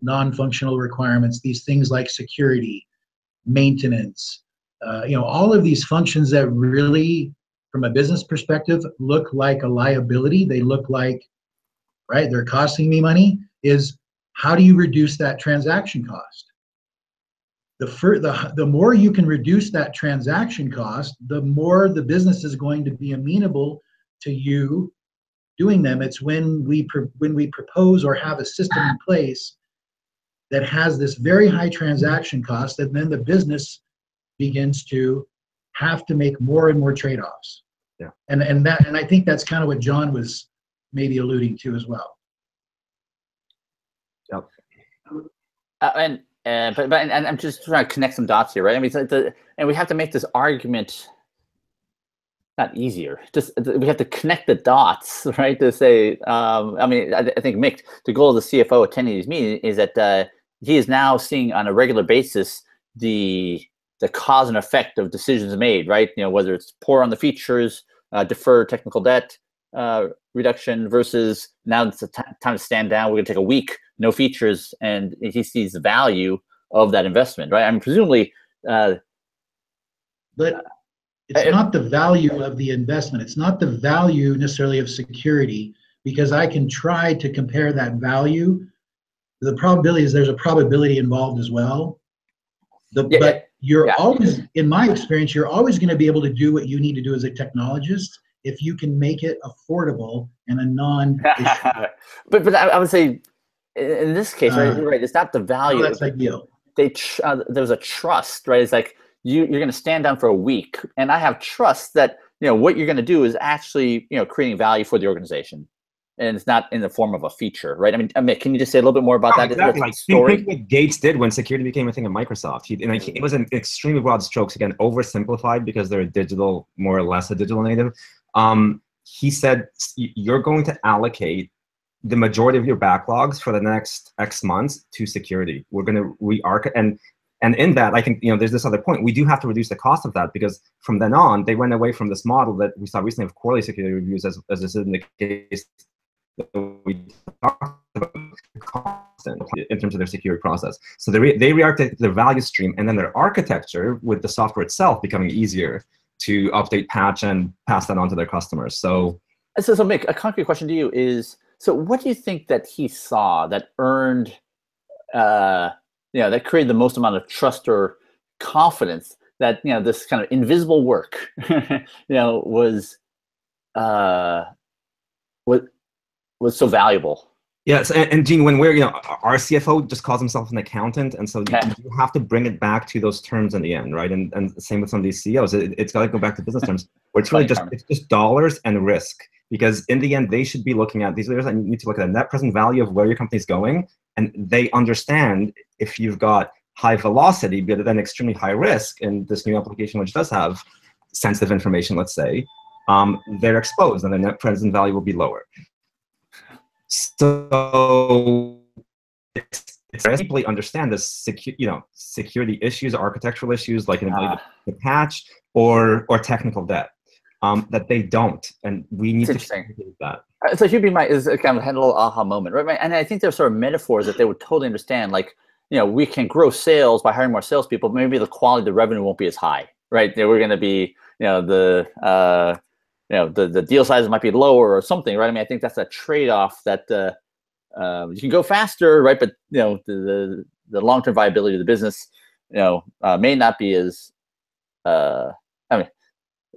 non-functional requirements, these things like security, maintenance, all of these functions that really, from a business perspective, look like a liability. They look like, right, they're costing me money. Is how do you reduce that transaction cost? The more you can reduce that transaction cost, the more the business is going to be amenable to you doing them. It's when we propose or have a system in place that has this very high transaction cost, and then the business begins to have to make more and more trade-offs. Yeah. And I think that's kind of what John was maybe alluding to as well. Yep. And I'm just trying to connect some dots here, right? I mean, and we have to make this argument not easier. Just we have to connect the dots, right? To say, I mean, I think Mick, the goal of the CFO attending these meetings is that he is now seeing on a regular basis the cause and effect of decisions made, right? Whether it's pour on the features, defer technical debt reduction versus now it's the time to stand down. We're going to take a week, no features, and he sees the value of that investment, right? I mean, presumably. But it's not the value of the investment. It's not the value necessarily of security, because I can try to compare that value. The probability is there's a probability involved as well. But you're always, in my experience, you're always going to be able to do what you need to do as a technologist if you can make it affordable and a non-issue. but I would say in this case, right, you're right. It's not the value. No, that's ideal. There's a trust, right? It's like you're going to stand down for a week, and I have trust that what you're going to do is actually creating value for the organization, and it's not in the form of a feature, right? I mean, Mick, can you just say a little bit more about that? Exactly. Like, think what Gates did when security became a thing at Microsoft. It was an extremely broad strokes, again, oversimplified because they're more or less a digital native. He said, you're going to allocate the majority of your backlogs for the next X months to security. We're going to re-architect, and in that, I think there's this other point. We do have to reduce the cost of that, because from then on, they went away from this model that we saw recently of quarterly security reviews, as is in the case that we talked about, constant in terms of their security process. So they re-architected their value stream, and then their architecture with the software itself becoming easier to update, patch, and pass that on to their customers. So Mick, a concrete question to you is, so what do you think that he saw that earned, that created the most amount of trust or confidence that, this kind of invisible work, was so valuable? Yes, and Gene, when we're, our CFO just calls himself an accountant, and so you have to bring it back to those terms in the end, right? And same with some of these CEOs, it's got to go back to business terms, where it's really it's just dollars and risk, because in the end, they should be looking at, these leaders need to look at the net present value of where your company's going, and they understand if you've got high velocity, but then extremely high risk in this new application, which does have sensitive information, let's say, they're exposed, and the net present value will be lower. So it's deeply understand the security issues, architectural issues, like inability to patch or technical debt, that they don't, and we need to communicate that. So Hubie is kind of had a little aha moment, right? And I think there's sort of metaphors that they would totally understand. Like, we can grow sales by hiring more salespeople, but maybe the quality of the revenue won't be as high, right? We're going to be, the deal sizes might be lower or something, right? I mean, I think that's a trade-off that you can go faster, right? But the long-term viability of the business, may not be as. I mean,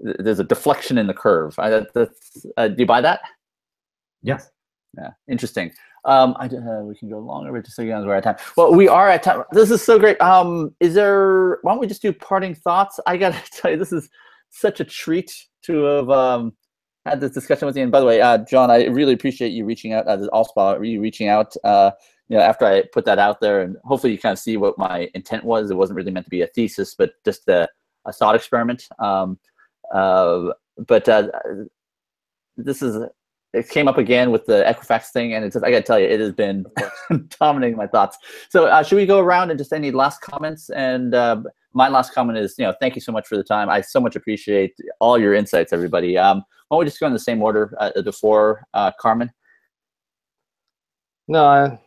there's a deflection in the curve. Do you buy that? Yes. Yeah, interesting. We can go longer, but just so you guys, we're at time. Well, we are at time. This is so great. Why don't we just do parting thoughts? I gotta tell you, this is such a treat to have had this discussion with you. And by the way, John, I really appreciate you reaching out. You reaching out. After I put that out there, and hopefully you kind of see what my intent was. It wasn't really meant to be a thesis, but just a thought experiment. It came up again with the Equifax thing, and I got to tell you, it has been dominating my thoughts. So should we go around and just any last comments? And my last comment is, thank you so much for the time. I so much appreciate all your insights, everybody. Why don't we just go in the same order before Carmen? No,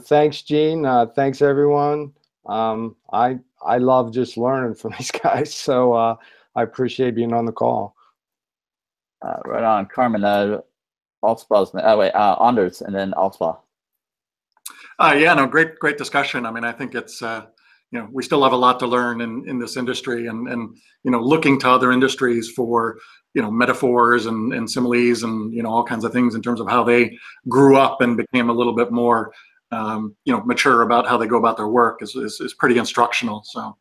thanks, Gene. Thanks, everyone. I love just learning from these guys, so I appreciate being on the call. Right on, Carmen. Anders, and then Alspa. Great discussion. I mean, I think it's we still have a lot to learn in this industry, and looking to other industries for metaphors and similes and all kinds of things in terms of how they grew up and became a little bit more mature about how they go about their work is pretty instructional. So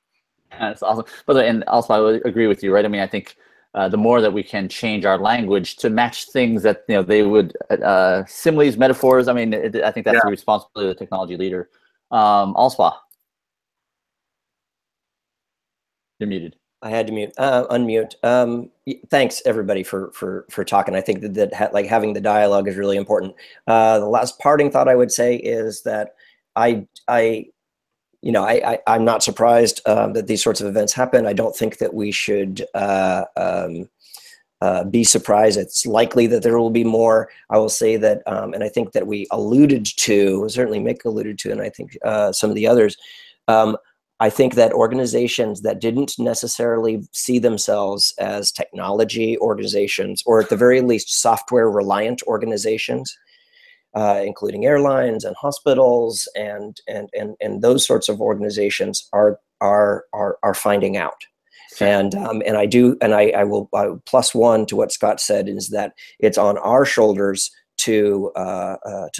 that's awesome. By the way, and also I would agree with you, right? I mean, I think the more that we can change our language to match things that they would similes, metaphors. I mean, I think that's the responsibility of the technology leader. Alspa, you're muted. I had to unmute. Thanks everybody for talking. I think that having the dialogue is really important. The last parting thought I would say is that I'm not surprised that these sorts of events happen. I don't think that we should be surprised. It's likely that there will be more. I will say that, and I think that we alluded to, certainly Mick alluded to, and I think some of the others, I think that organizations that didn't necessarily see themselves as technology organizations, or at the very least software reliant organizations, including airlines and hospitals and those sorts of organizations are finding out. And I will plus one to what Scott said, is that it's on our shoulders to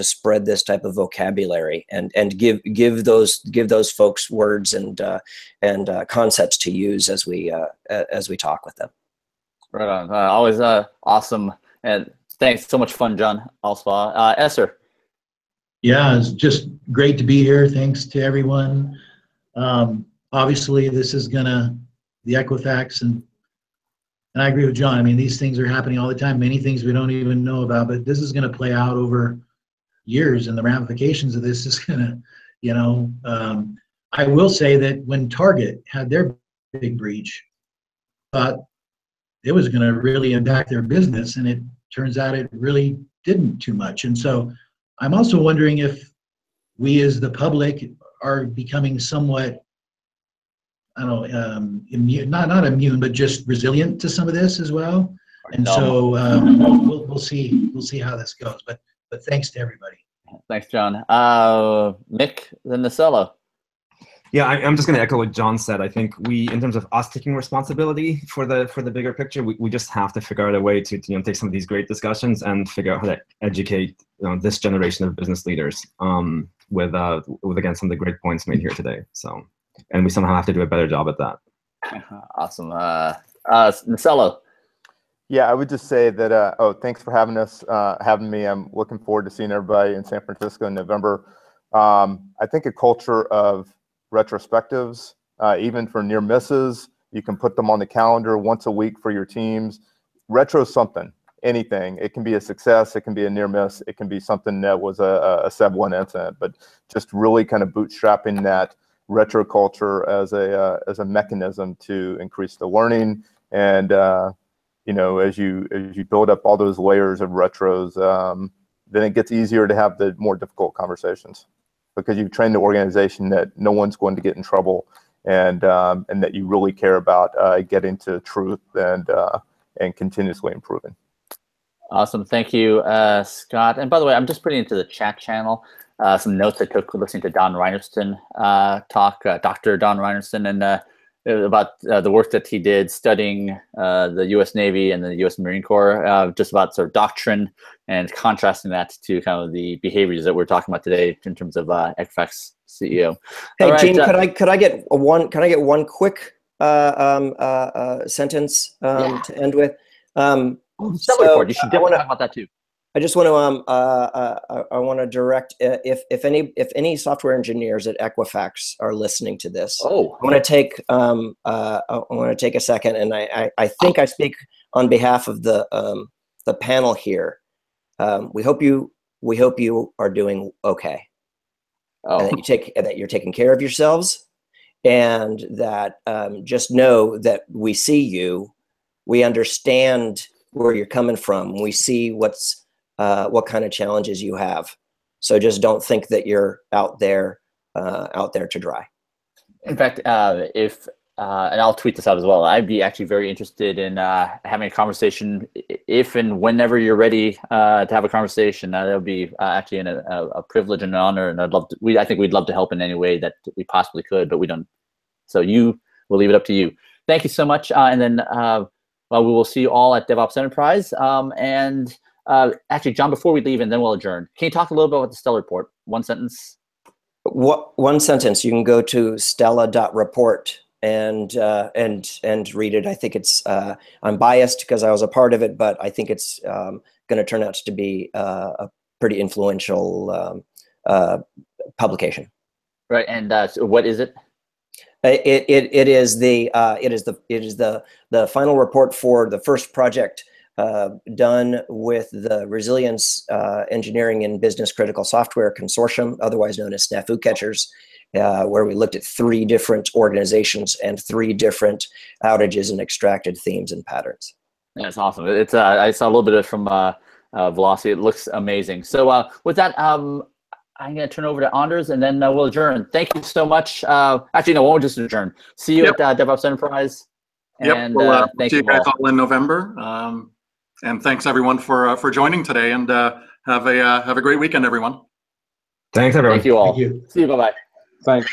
spread this type of vocabulary and give those folks words and concepts to use as we talk with them. Right on. Always awesome, and thanks. So much fun, John. Alspa. Esther. Yeah, it's just great to be here. Thanks to everyone. Obviously, this is the Equifax, and I agree with John. I mean, these things are happening all the time. Many things we don't even know about, but this is going to play out over years, and the ramifications of this is going to, I will say that when Target had their big breach, thought it was going to really impact their business, and it turns out it really didn't too much. And so I'm also wondering if we as the public are becoming somewhat, I don't know, immune, not immune, but just resilient to some of this as well. And so we'll see how this goes. But thanks to everybody. Thanks, John. Mick, then Nacello. Yeah, I'm just going to echo what John said. I think we, in terms of us taking responsibility for the bigger picture, we just have to figure out a way to take some of these great discussions and figure out how to educate this generation of business leaders with again some of the great points made here today. So. And we somehow have to do a better job at that. Awesome. Nacello. Yeah, I would just say that, thanks for having me. I'm looking forward to seeing everybody in San Francisco in November. I think a culture of retrospectives, even for near misses, you can put them on the calendar once a week for your teams. Retro something, anything. It can be a success, it can be a near miss, it can be something that was a Seb 1 incident, but just really kind of bootstrapping that retro culture as a mechanism to increase the learning, and as you build up all those layers of retros, then it gets easier to have the more difficult conversations, because you've trained the organization that no one's going to get in trouble, and that you really care about getting to truth and continuously improving. Awesome, thank you, Scott. And by the way, I'm just putting into the chat channel some notes I took listening to Don Reinertsen talk, Dr. Don Reinertsen, and about the work that he did studying the U.S. Navy and the U.S. Marine Corps, just about sort of doctrine and contrasting that to kind of the behaviors that we're talking about today in terms of Equifax CEO. Hey, right, Gene, could I get one quick sentence to end with? Stellar report. You should definitely talk about that too. I just want to I want to direct if any software engineers at Equifax are listening to this. Oh, I want to take a second, and I think I speak on behalf of the panel here. We hope you are doing okay. And that you're taking care of yourselves, and that just know that we see you, we understand where you're coming from, we see what kind of challenges you have. So just don't think that you're out there to dry. In fact, and I'll tweet this out as well, I'd be actually very interested in having a conversation if and whenever you're ready to have a conversation. That would be actually a privilege and an honor, and I think we'd love to help in any way that we possibly could, but we don't. So we'll leave it up to you. Thank you so much, and then we will see you all at DevOps Enterprise. And actually, John, before we leave, and then we'll adjourn, can you talk a little bit about the Stellar report? One sentence. One sentence. You can go to stella.report and read it. I think it's I'm biased because I was a part of it, but I think it's going to turn out to be a pretty influential publication. Right, and so what is it? It is the final report for the first project done with the Resilience Engineering and Business Critical Software Consortium, otherwise known as snafu catchers, where we looked at 3 different organizations and 3 different outages and extracted themes and patterns. That's awesome. It's I saw a little bit of it from Velocity. It looks amazing. So with that, I'm going to turn over to Anders, and then we'll adjourn. Thank you so much. Actually, no, we'll just adjourn. See you at DevOps Enterprise. And we'll thank see you guys all all in November. And thanks everyone for joining today. And have a great weekend, everyone. Thanks, everyone. Thank you all. Thank you. See you. Bye bye. Thanks.